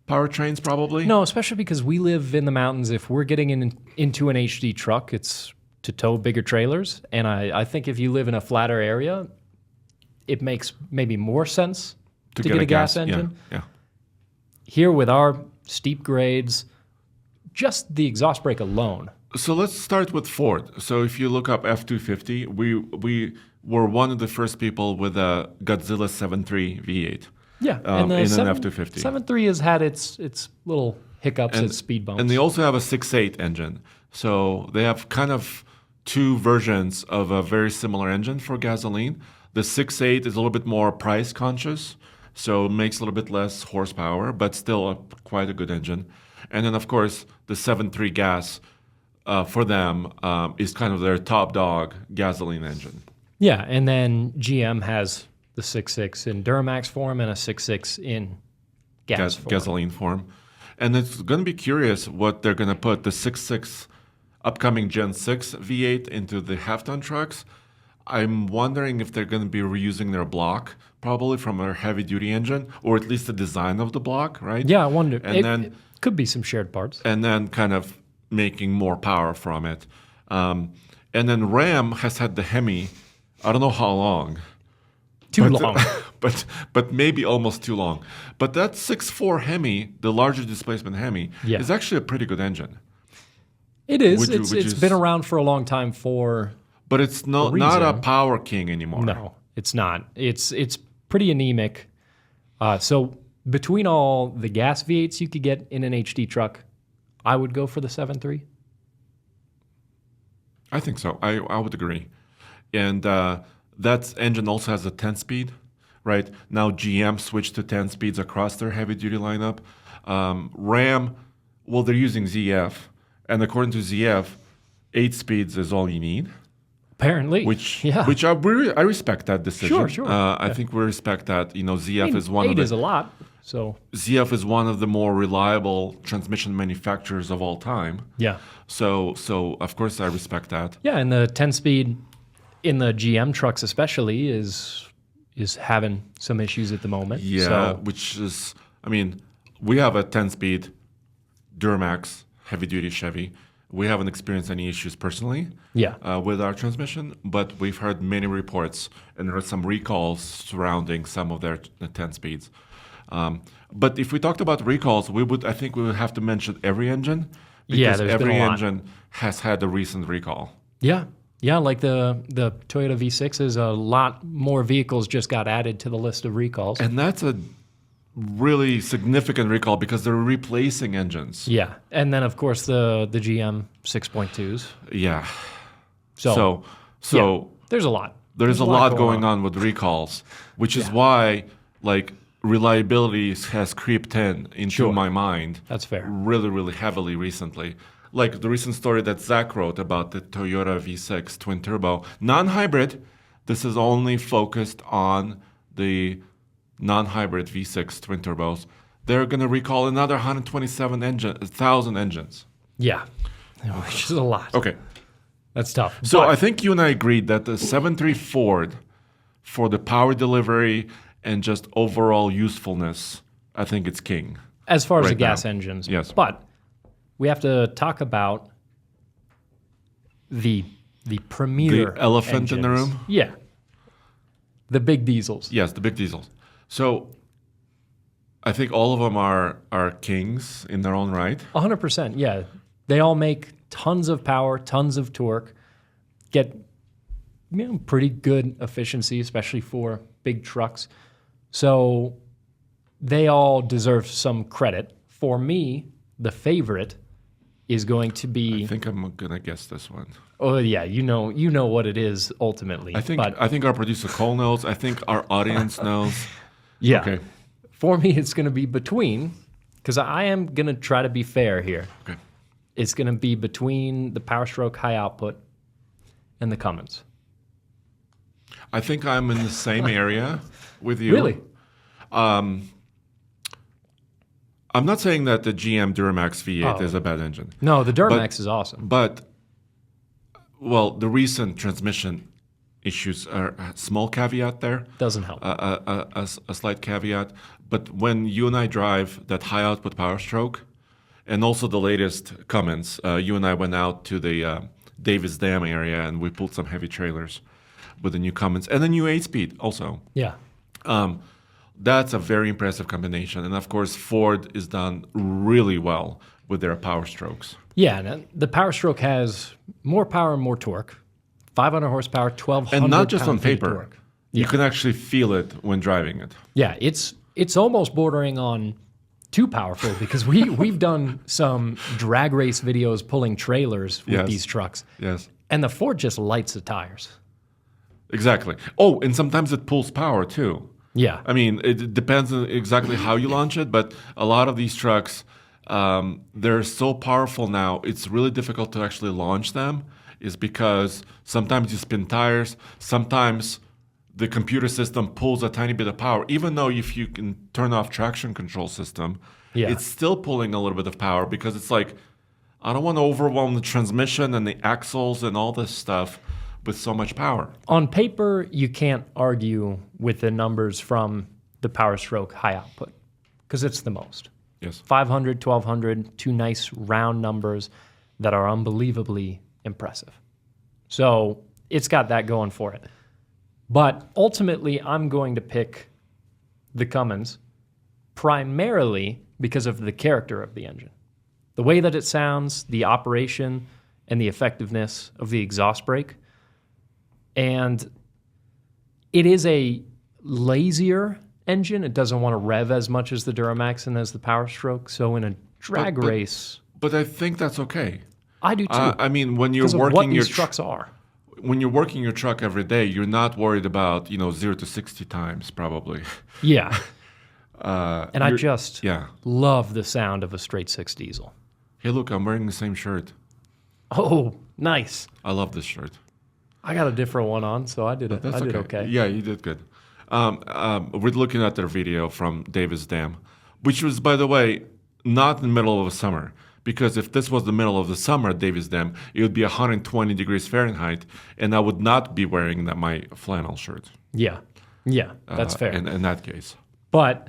powertrains, probably. No, especially because we live in the mountains. If we're getting into an HD truck, it's to tow bigger trailers. And I think if you live in a flatter area, it makes maybe more sense to get a gas engine. Yeah. Here with our steep grades, just the exhaust brake alone. So let's start with Ford. So if you look up F-250, we were one of the first people with a Godzilla 7.3 V8. Yeah, in an F-250. 7.3 has had its little hiccups, its speed bumps. And they also have a 6.8 engine. So they have kind of two versions of a very similar engine for gasoline. The 6.8 is a little bit more price conscious, so it makes a little bit less horsepower, but still quite a good engine. And then, of course, the 7.3 gas for them is kind of their top dog gasoline engine. Yeah, and then GM has the 6.6 in Duramax form and a 6.6 in gasoline form. And it's going to be curious what they're going to put the 6.6 upcoming Gen 6 V8 into the half-ton trucks. I'm wondering if they're going to be reusing their block, probably from their heavy-duty engine, or at least the design of the block, right? Yeah, I wonder. And it could be some shared parts. And then kind of making more power from it. And then Ram has had the Hemi, I don't know how long. Too long. But maybe almost too long. But that 6.4 Hemi, the larger displacement Hemi, is actually a pretty good engine. It is. It's been around for a long time for But it's not a power king anymore. No, it's not. It's pretty anemic. So between all the gas V8s you could get in an HD truck, I would go for the 7.3. I think so. I would agree. And that engine also has a 10-speed, right? Now GM switched to 10 speeds across their heavy-duty lineup. Ram, well, they're using ZF. And according to ZF, 8 speeds is all you need. Apparently. Which I respect that decision. Sure. I think we respect that. ZF is one of the... 8 is a lot. So ZF is one of the more reliable transmission manufacturers of all time. Yeah. So of course I respect that. Yeah, and the 10-speed in the GM trucks especially is having some issues at the moment. Yeah, which is, I mean, we have a 10-speed Duramax heavy-duty Chevy. We haven't experienced any issues personally Yeah. with our transmission, but we've heard many reports and heard some recalls surrounding some of their 10 speeds. But if we talked about recalls, I think we would have to mention every engine, Yeah, because there's been every a lot. engine has had a recent recall. Yeah. Yeah, like the Toyota V6s, a lot more vehicles just got added to the list of recalls. And that's a really significant recall because they're replacing engines. Yeah. And then, of course, the GM 6.2s. Yeah. So So there's a lot. there's a lot going on with recalls, which is why like reliability has creeped into Sure. my mind That's fair. really, really heavily recently. Like the recent story that Zach wrote about the Toyota V6 twin turbo, non-hybrid. This is only focused on the non-hybrid V6 twin turbos. They're going to recall another 127,000 engines. Yeah. Which is a lot. Okay. That's tough. So But- I think you and I agreed that the 7.3 Ford, for the power delivery and just overall usefulness, I think it's king. as far as the right gas now. engines. Yes. But we have to talk about the premier The elephant in the engines. room? Yeah. The big diesels. Yes, the big diesels. So I think all of them are kings in their own right. 100%. Yeah. They all make tons of power, tons of torque, get pretty good efficiency, especially for big trucks. So they all deserve some credit. For me, the favorite is going to be. I think I'm gonna guess this one. Oh yeah, you know what it is ultimately. I think but our producer Cole knows. I think our audience knows. yeah, Okay. for me it's going to be between, because I am going to try to be fair here. Okay. It's going to be between the Power Stroke high output and the Cummins. I think I'm in the same area with you. Really? I'm not saying that the GM Duramax V8 Oh. is a bad engine, No, the Duramax is awesome. but well, the recent transmission issues are a small caveat there. Doesn't help. A slight caveat. But when you and I drive that high output Power Stroke, and also the latest Cummins, you and I went out to the Davis Dam area and we pulled some heavy trailers with the new Cummins and the new 8-speed also. Yeah. That's a very impressive combination. And of course, Ford is done really well with their Power Strokes. Yeah, and the Power Stroke has more power and more torque. 500 horsepower, 1,200 And not just on pound-feet of paper. torque. You can actually feel it when driving it. Yeah, it's almost bordering on too powerful because we've done some drag race videos pulling trailers with Yes. these trucks, Yes, and the Ford just lights the tires. exactly. Oh, and sometimes it pulls power too. Yeah, I mean, it depends on exactly how you launch it, but a lot of these trucks, they're so powerful now, it's really difficult to actually launch them, is because sometimes you spin tires, sometimes the computer system pulls a tiny bit of power. Even though if you can turn off traction control system, Yeah. it's still pulling a little bit of power because it's like, I don't want to overwhelm the transmission and the axles and all this stuff with so much power. on paper you can't argue with the numbers from the Power Stroke high output because it's the most. Yes. 500, 1,200, two nice round numbers that are unbelievably impressive. So it's got that going for it. But ultimately, I'm going to pick the Cummins primarily because of the character of the engine. The way that it sounds, the operation, and the effectiveness of the exhaust brake. And it is a lazier engine. It doesn't want to rev as much as the Duramax and as the Power Stroke. So in a drag But- race, But I think that's okay. I do too. I mean, when you're because of what working your these trucks are. when you're working your truck every day, you're not worried about 0 to 60 times probably. Yeah. And I You're- just yeah. love the sound of a straight six diesel. Hey, look, I'm wearing the same shirt. Oh, nice. I love this shirt. I got a different one on, so I did okay. Yeah, you did good. We're looking at their video from Davis Dam, which was, by the way, not in the middle of the summer. Because if this was the middle of the summer at Davis Dam, it would be 120 degrees Fahrenheit, and I would not be wearing my flannel shirt. Yeah. Yeah, that's fair. In that case. But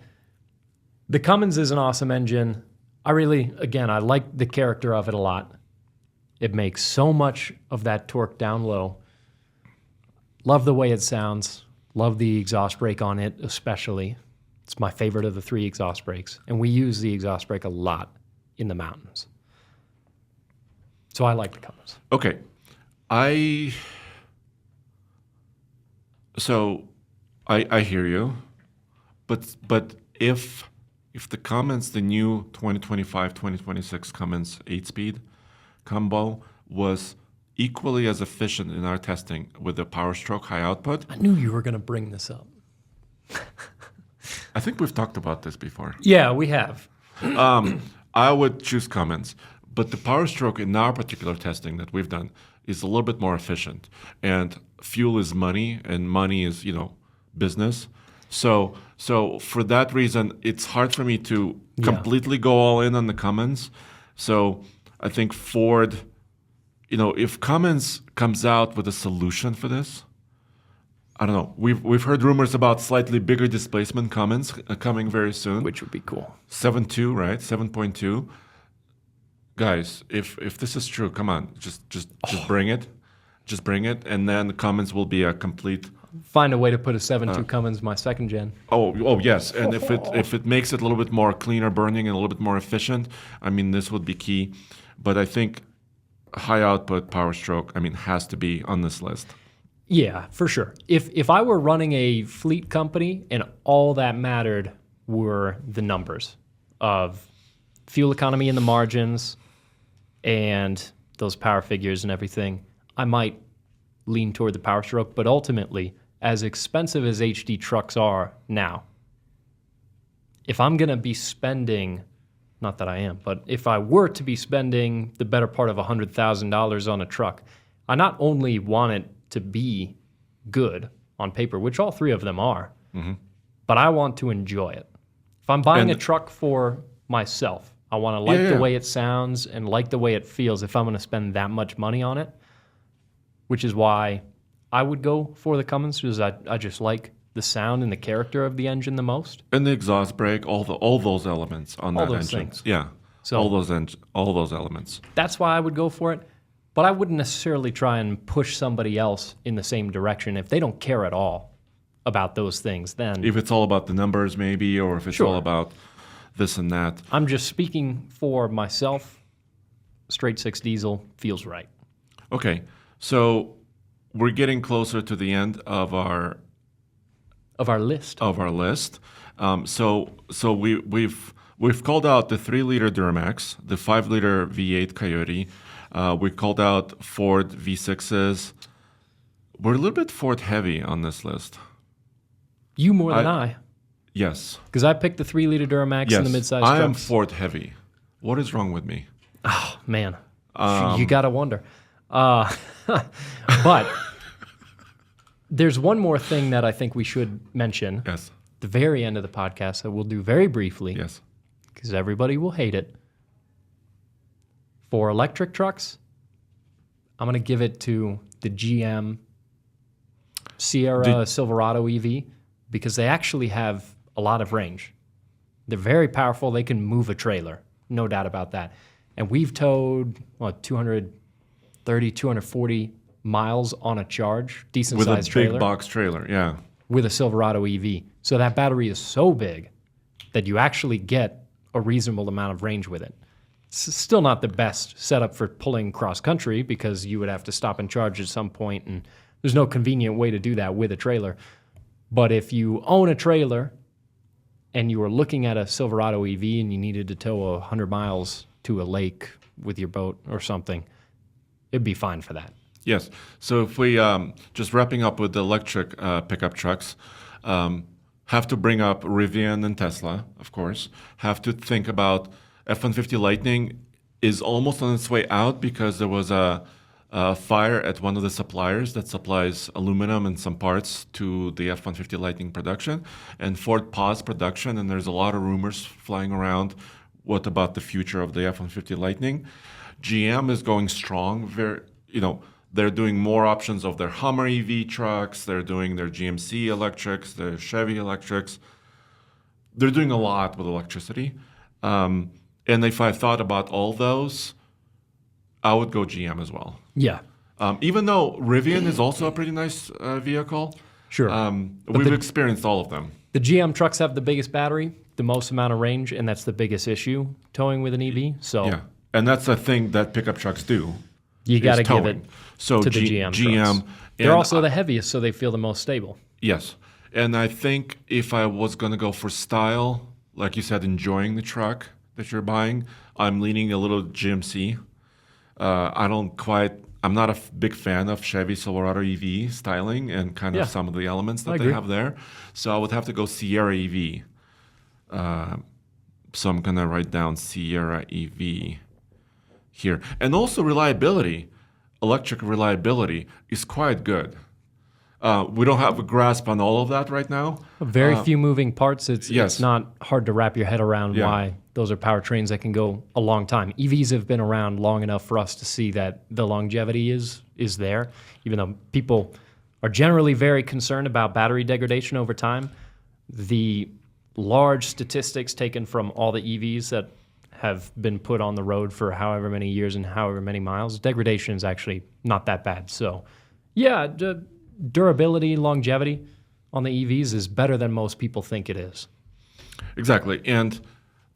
the Cummins is an awesome engine. I like the character of it a lot. It makes so much of that torque down low. Love the way it sounds. Love the exhaust brake on it, especially. It's my favorite of the 3 exhaust brakes. And we use the exhaust brake a lot in the mountains. So I like the Cummins. Okay. I hear you. But if the Cummins, the new 2025, 2026 Cummins 8-speed combo was equally as efficient in our testing with the Power Stroke high output. I knew you were going to bring this up. I think we've talked about this before. Yeah, we have. I would choose Cummins, but the Power Stroke in our particular testing that we've done is a little bit more efficient. And fuel is money, and money is, business. So for that reason, it's hard for me to completely go all in on the Cummins. So I think Ford, if Cummins comes out with a solution for this, I don't know. We've heard rumors about slightly bigger displacement Cummins coming very soon. Which would be cool. 7.2, right? 7.2. Guys, if this is true, come on, just bring it. Just bring it, and then the Cummins will be a complete. Find a way to put a 7.2 Cummins my second gen. Oh yes, and if it makes it a little bit more cleaner burning and a little bit more efficient, I mean this would be key. But I think high output Power Stroke, has to be on this list. Yeah, for sure. If I were running a fleet company and all that mattered were the numbers of fuel economy in the margins and those power figures and everything, I might lean toward the Power Stroke. But ultimately, as expensive as HD trucks are now, if I'm going to be spending, not that I am, but if I were to be spending the better part of $100,000 on a truck, I not only want it to be good on paper, which all 3 of them are, but I want to enjoy it. If I'm buying a truck for myself, I want to like the way it sounds and like the way it feels if I'm going to spend that much money on it, which is why I would go for the Cummins, because I just like the sound and the character of the engine the most. And the exhaust brake, all those elements on all that those engine. Things. Yeah, so all those elements. That's why I would go for it. But I wouldn't necessarily try and push somebody else in the same direction if they don't care at all about those things. Then if it's all about the numbers, maybe, or if it's all about this and that. I'm just speaking for myself. Straight 6 diesel feels right. Okay, so we're getting closer to the end of our list. So we've called out the 3-liter Duramax, the 5-liter V8 Coyote. We called out Ford V6s. We're a little bit Ford heavy on this list. You more than I. Yes. Because I picked the 3-liter Duramax and the midsize trucks. I am Ford heavy. What is wrong with me? Oh, man. You got to wonder. But there's one more thing that I think we should mention. Yes. The very end of the podcast that we'll do very briefly. Yes. Because everybody will hate it. For electric trucks, I'm going to give it to the GM Sierra Silverado EV because they actually have a lot of range. They're very powerful. They can move a trailer, no doubt about that. And we've towed, 230, 240 miles on a charge, decent-sized trailer. With a big box trailer, yeah. With a Silverado EV. So that battery is so big that you actually get a reasonable amount of range with it. It's still not the best setup for pulling cross-country because you would have to stop and charge at some point, and there's no convenient way to do that with a trailer. But if you own a trailer and you were looking at a Silverado EV and you needed to tow 100 miles to a lake with your boat or something, it'd be fine for that. Yes. So if we, just wrapping up with the electric pickup trucks, have to bring up Rivian and Tesla, of course. Have to think about F-150 Lightning is almost on its way out because there was a fire at one of the suppliers that supplies aluminum and some parts to the F-150 Lightning production. And Ford paused production, and there's a lot of rumors flying around. What about the future of the F-150 Lightning? GM is going strong. They're doing more options of their Hummer EV trucks. They're doing their GMC electrics, their Chevy electrics. They're doing a lot with electricity. And if I thought about all those, I would go GM as well. Yeah, Even though Rivian is also a pretty nice vehicle. sure. We've experienced all of them. The GM trucks have the biggest battery, the most amount of range, and that's the biggest issue towing with an EV. So Yeah, and that's the thing that pickup trucks do. you got to is give towing. it So to the GM trucks. They're and also the heaviest, so they feel the most stable. yes. And I think if I was going to go for style, like you said, enjoying the truck that you're buying, I'm leaning a little GMC. I'm not a big fan of Chevy Silverado EV styling and kind Yeah. of some of the elements I that they agree. have there. So I would have to go Sierra EV. So I'm going to write down Sierra EV here. And also reliability, electric reliability is quite good. We don't have a grasp on all of that right now. Very few moving parts. It's yes. not hard to wrap your head around Yeah. why those are powertrains that can go a long time. EVs have been around long enough for us to see that the longevity is there, even though people are generally very concerned about battery degradation over time. The large statistics taken from all the EVs that have been put on the road for however many years and however many miles, degradation is actually not that bad. So, yeah, durability, longevity on the EVs is better than most people think it is. Exactly. And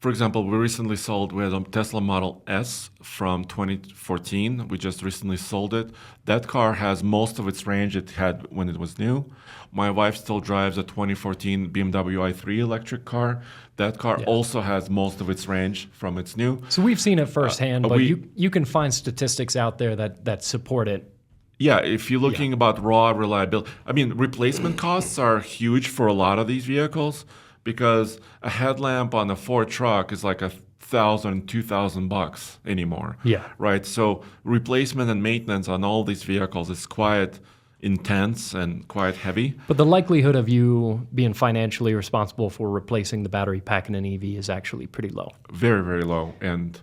for example, we had a Tesla Model S from 2014. We just recently sold it. That car has most of its range it had when it was new. My wife still drives a 2014 BMW i3 electric car. That car also has most of its range from its new. So we've seen it firsthand, but we- you can find statistics out there that support it. Yeah, if you're looking about raw reliability, I mean, replacement costs are huge for a lot of these vehicles because a headlamp on a Ford truck is like $1,000, $2,000 anymore. Yeah. Right. So replacement and maintenance on all these vehicles is quite intense and quite heavy. But the likelihood of you being financially responsible for replacing the battery pack in an EV is actually pretty low. Very, very low. And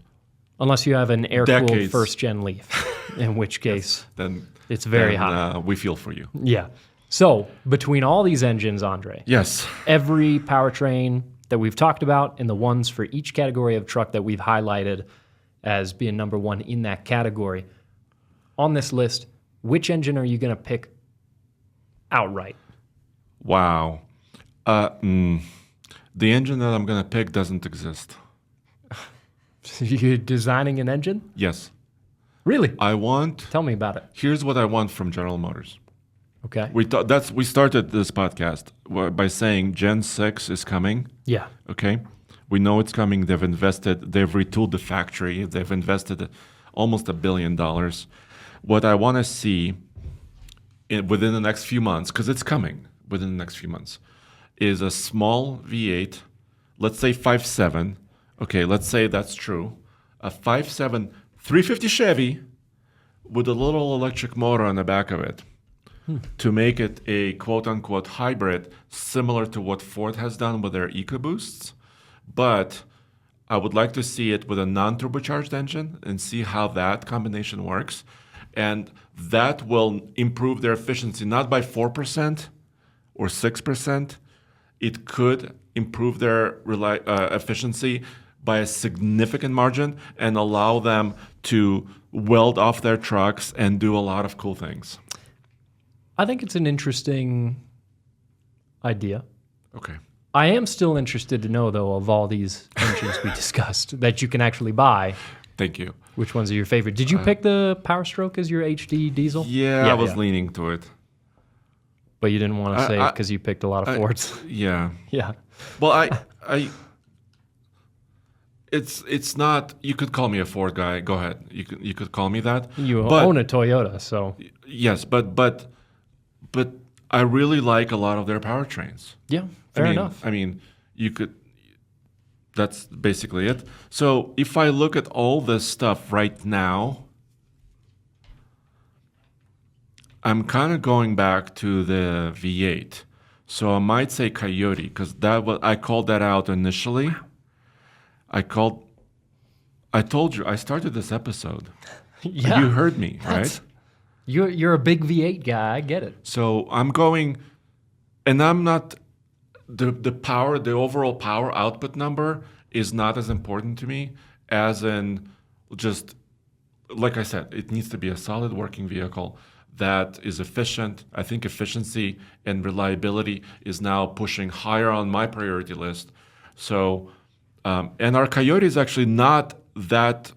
Unless you have an air-cooled Decades. first-gen Leaf, in which case then it's very then, high. We feel for you. Yeah. So between all these engines, Andre, Yes. every powertrain that we've talked about and the ones for each category of truck that we've highlighted as being number one in that category, on this list, which engine are you going to pick outright? Wow. The engine that I'm going to pick doesn't exist. You're designing an engine? Yes. Really? I want, Tell me about it. here's what I want from General Motors. Okay. We started this podcast by saying Gen 6 is coming. Yeah. Okay. We know it's coming. They've retooled the factory. They've invested almost $1 billion. What I want to see within the next few months, because it's coming within the next few months, is a small V8, let's say 5.7. Okay, let's say that's true. A 5.7 350 Chevy with a little electric motor on the back of it to make it a quote-unquote hybrid, similar to what Ford has done with their EcoBoosts. But I would like to see it with a non-turbocharged engine and see how that combination works. And that will improve their efficiency, not by 4% or 6%. It could improve their efficiency by a significant margin and allow them to weld off their trucks and do a lot of cool things. I think it's an interesting idea. Okay. I am still interested to know, though, of all these engines we discussed that you can actually buy, Thank you. which ones are your favorite? Did you pick the Power Stroke as your HD diesel? Yeah, I was leaning to it. But you didn't want to say it because you picked a lot of Fords. Yeah. Yeah. Well, it's not. You could call me a Ford guy. Go ahead. You could call me that. You But- own a Toyota, so Yes, but I really like a lot of their powertrains. yeah, fair I mean, enough. I mean, you could. That's basically it. So if I look at all this stuff right now, I'm kind of going back to the V8. So I might say Coyote because I called that out initially. I told you I started this episode. Yeah. You heard me, That's- right? You're a big V8 guy. I get it. So I'm going, and I'm not, the overall power output number is not as important to me as in just like I said, it needs to be a solid working vehicle that is efficient. I think efficiency and reliability is now pushing higher on my priority list. So, and our Coyote is actually not that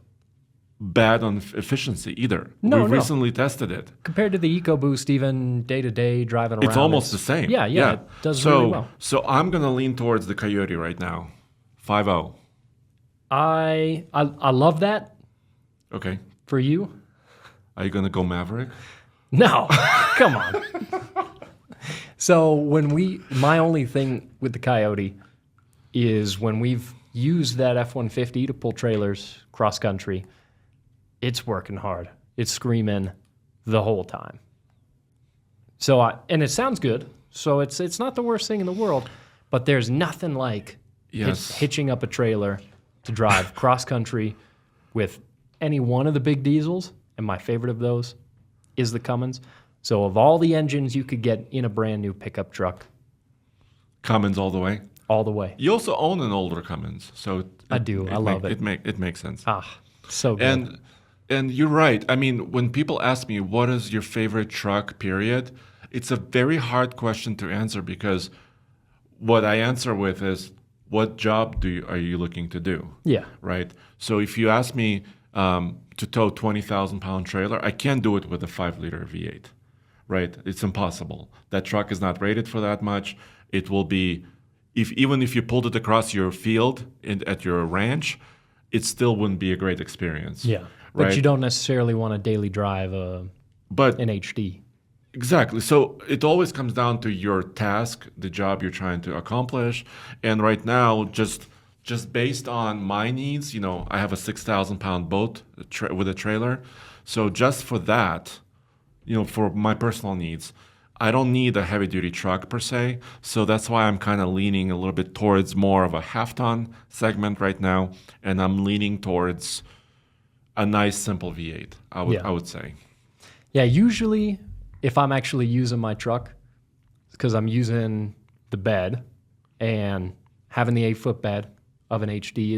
bad on efficiency either. No, We no. recently tested it. Compared to the EcoBoost, even day to day driving around, It's almost the same. Yeah, it does really well. So I'm going to lean towards the Coyote right now. 5-0. I love that Okay. for you. Are you going to go Maverick? No, come on. So my only thing with the Coyote is when we've used that F-150 to pull trailers cross country, it's working hard. It's screaming the whole time. So and it sounds good. So it's not the worst thing in the world, but there's nothing like hitching up a trailer to drive cross country with any one of the big diesels, and my favorite of those is the Cummins. So of all the engines you could get in a brand new pickup truck, Cummins all the way. all the way. You also own an older Cummins, so I do. I love it. It makes sense. So good. And you're right. I mean, when people ask me what is your favorite truck, period, it's a very hard question to answer because what I answer with is what job are you looking to do? Yeah. Right. So if you ask me to tow 20,000-pound trailer, I can't do it with a 5-liter V8. Right. It's impossible. That truck is not rated for that much. It will be. Even if you pulled it across your field at your ranch, it still wouldn't be a great experience. Yeah. Right? But you don't necessarily want to daily drive an HD. Exactly. So it always comes down to your task, the job you're trying to accomplish. And right now, just based on my needs, I have a 6,000-pound boat with a trailer. So just for that, for my personal needs, I don't need a heavy-duty truck per se, so that's why I'm kind of leaning a little bit towards more of a half-ton segment right now, and I'm leaning towards a nice, simple V8, I would say. Yeah, usually if I'm actually using my truck, because I'm using the bed, and having the 8-foot bed of an HD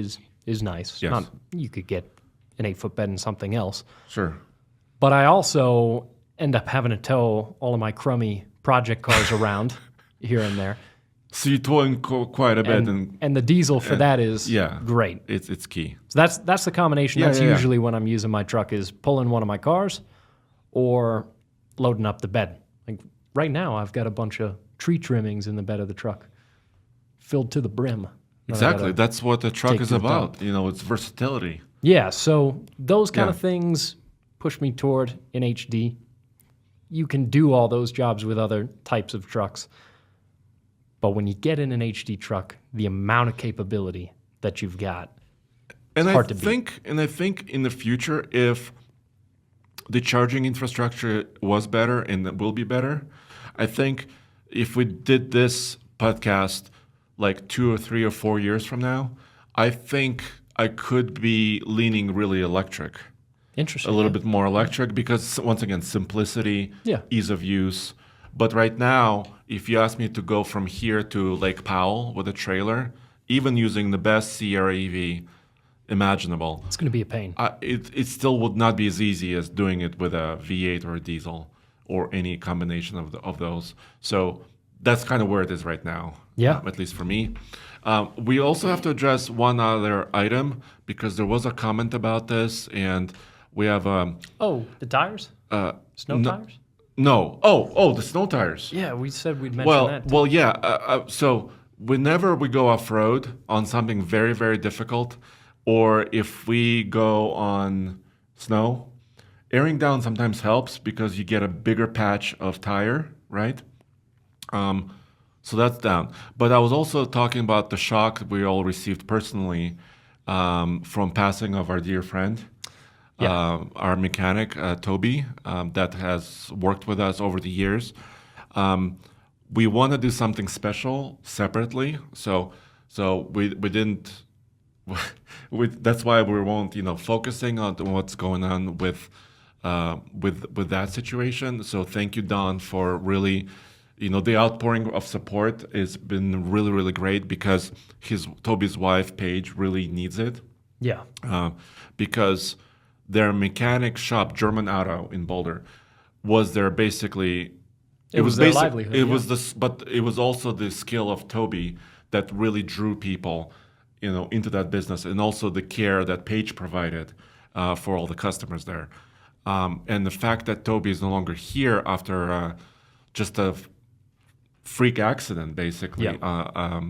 is nice. Yes. You could get an 8-foot bed in something else. Sure. But I also end up having to tow all of my crummy project cars around here and there. So you're towing quite a bit. And the diesel for that is great. It's key. So that's the combination. That's usually when I'm using my truck is pulling one of my cars or loading up the bed. Like right now, I've got a bunch of tree trimmings in the bed of the truck filled to the brim. Exactly. That's what the truck is about. It's versatility. Yeah, so those kind of things push me toward an HD. You can do all those jobs with other types of trucks. But when you get in an HD truck, the amount of capability that you've got, it's hard to beat. And I think in the future, if the charging infrastructure was better and will be better, I think if we did this podcast like 2 or 3 or 4 years from now, I think I could be leaning really electric. Interesting. A little bit more electric because, once again, simplicity, ease of use. But right now, if you ask me to go from here to Lake Powell with a trailer, even using the best Sierra EV imaginable, it's going to be a pain. It still would not be as easy as doing it with a V8 or a diesel or any combination of those. So that's kind of where it is right now, at least for me. We also have to address one other item because there was a comment about this, and we have the tires? Snow tires? No. Oh, the snow tires. Yeah, we said we'd mention that. Well, yeah. So whenever we go off-road on something very, very difficult, or if we go on snow, airing down sometimes helps because you get a bigger patch of tire, right? So that's down. But I was also talking about the shock that we all received personally from passing of our dear friend. Our mechanic, Toby, that has worked with us over the years. We want to do something special separately. So we didn't. That's why we won't, focusing on what's going on with that situation. So thank you, Don, for really, the outpouring of support has been really, really great because Toby's wife, Paige, really needs it. Yeah. Because their mechanic shop, German Auto in Boulder, was their basically. It was their livelihood. It was this, but it was also the skill of Toby that really drew people, into that business, and also the care that Paige provided for all the customers there. And the fact that Toby is no longer here after just a freak accident, basically. Yeah.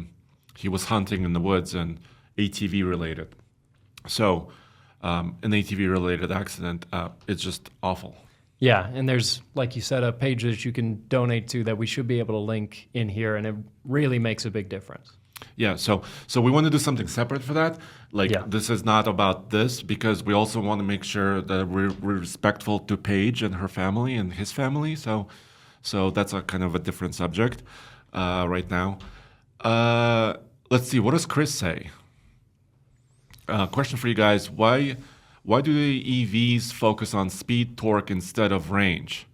He was hunting in the woods and ATV related. So an ATV related accident, it's just awful. Yeah, and there's, like you said, a page that you can donate to that we should be able to link in here, and it really makes a big difference. Yeah, so we want to do something separate for that. This is not about this, because we also want to make sure that we're respectful to Paige and her family and his family. So that's a kind of a different subject right now. Let's see, what does Chris say? Question for you guys: Why do the EVs focus on speed, torque instead of range?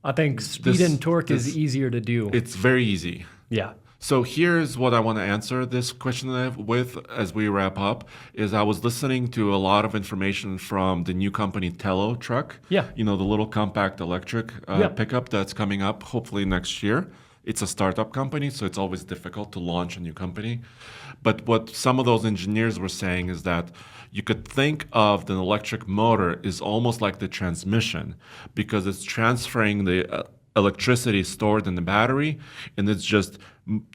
I think speed and torque is easier to do. It's very easy. Yeah. So here's what I want to answer this question with as we wrap up, is I was listening to a lot of information from the new company Tello truck. Yeah. The little compact electric pickup that's coming up hopefully next year. It's a startup company, so it's always difficult to launch a new company. But what some of those engineers were saying is that you could think of the electric motor is almost like the transmission, because it's transferring the electricity stored in the battery, and it's just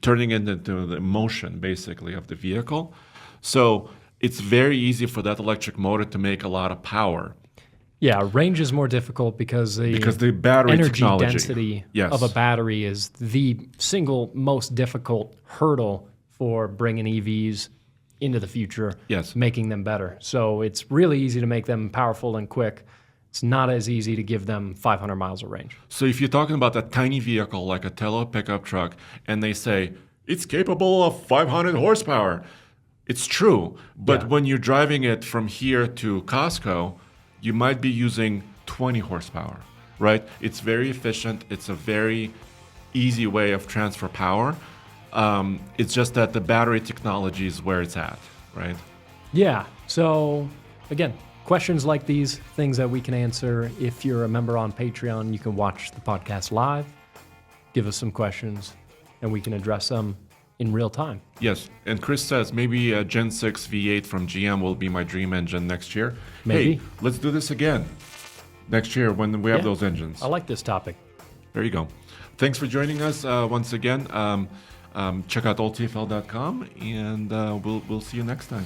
turning it into the motion, basically, of the vehicle. So it's very easy for that electric motor to make a lot of power. Yeah, range is more difficult because the battery energy technology. density Yes. of a battery is the single most difficult hurdle for bringing EVs into the future, Yes. making them better. So it's really easy to make them powerful and quick. It's not as easy to give them 500 miles of range. So if you're talking about a tiny vehicle like a Tello pickup truck, and they say it's capable of 500 horsepower, it's true. But when you're driving it from here to Costco, you might be using 20 horsepower, right? It's very efficient. It's a very easy way of transfer power. It's just that the battery technology is where it's at, right? Yeah. So again, questions like these, things that we can answer. If you're a member on Patreon, you can watch the podcast live, give us some questions, and we can address them in real time. Yes. And Chris says maybe a Gen 6 V8 from GM will be my dream engine next year. Maybe. Hey, let's do this again next year when we have those engines. I like this topic. There you go. Thanks for joining us once again. Check out alltfl.com, and we'll see you next time.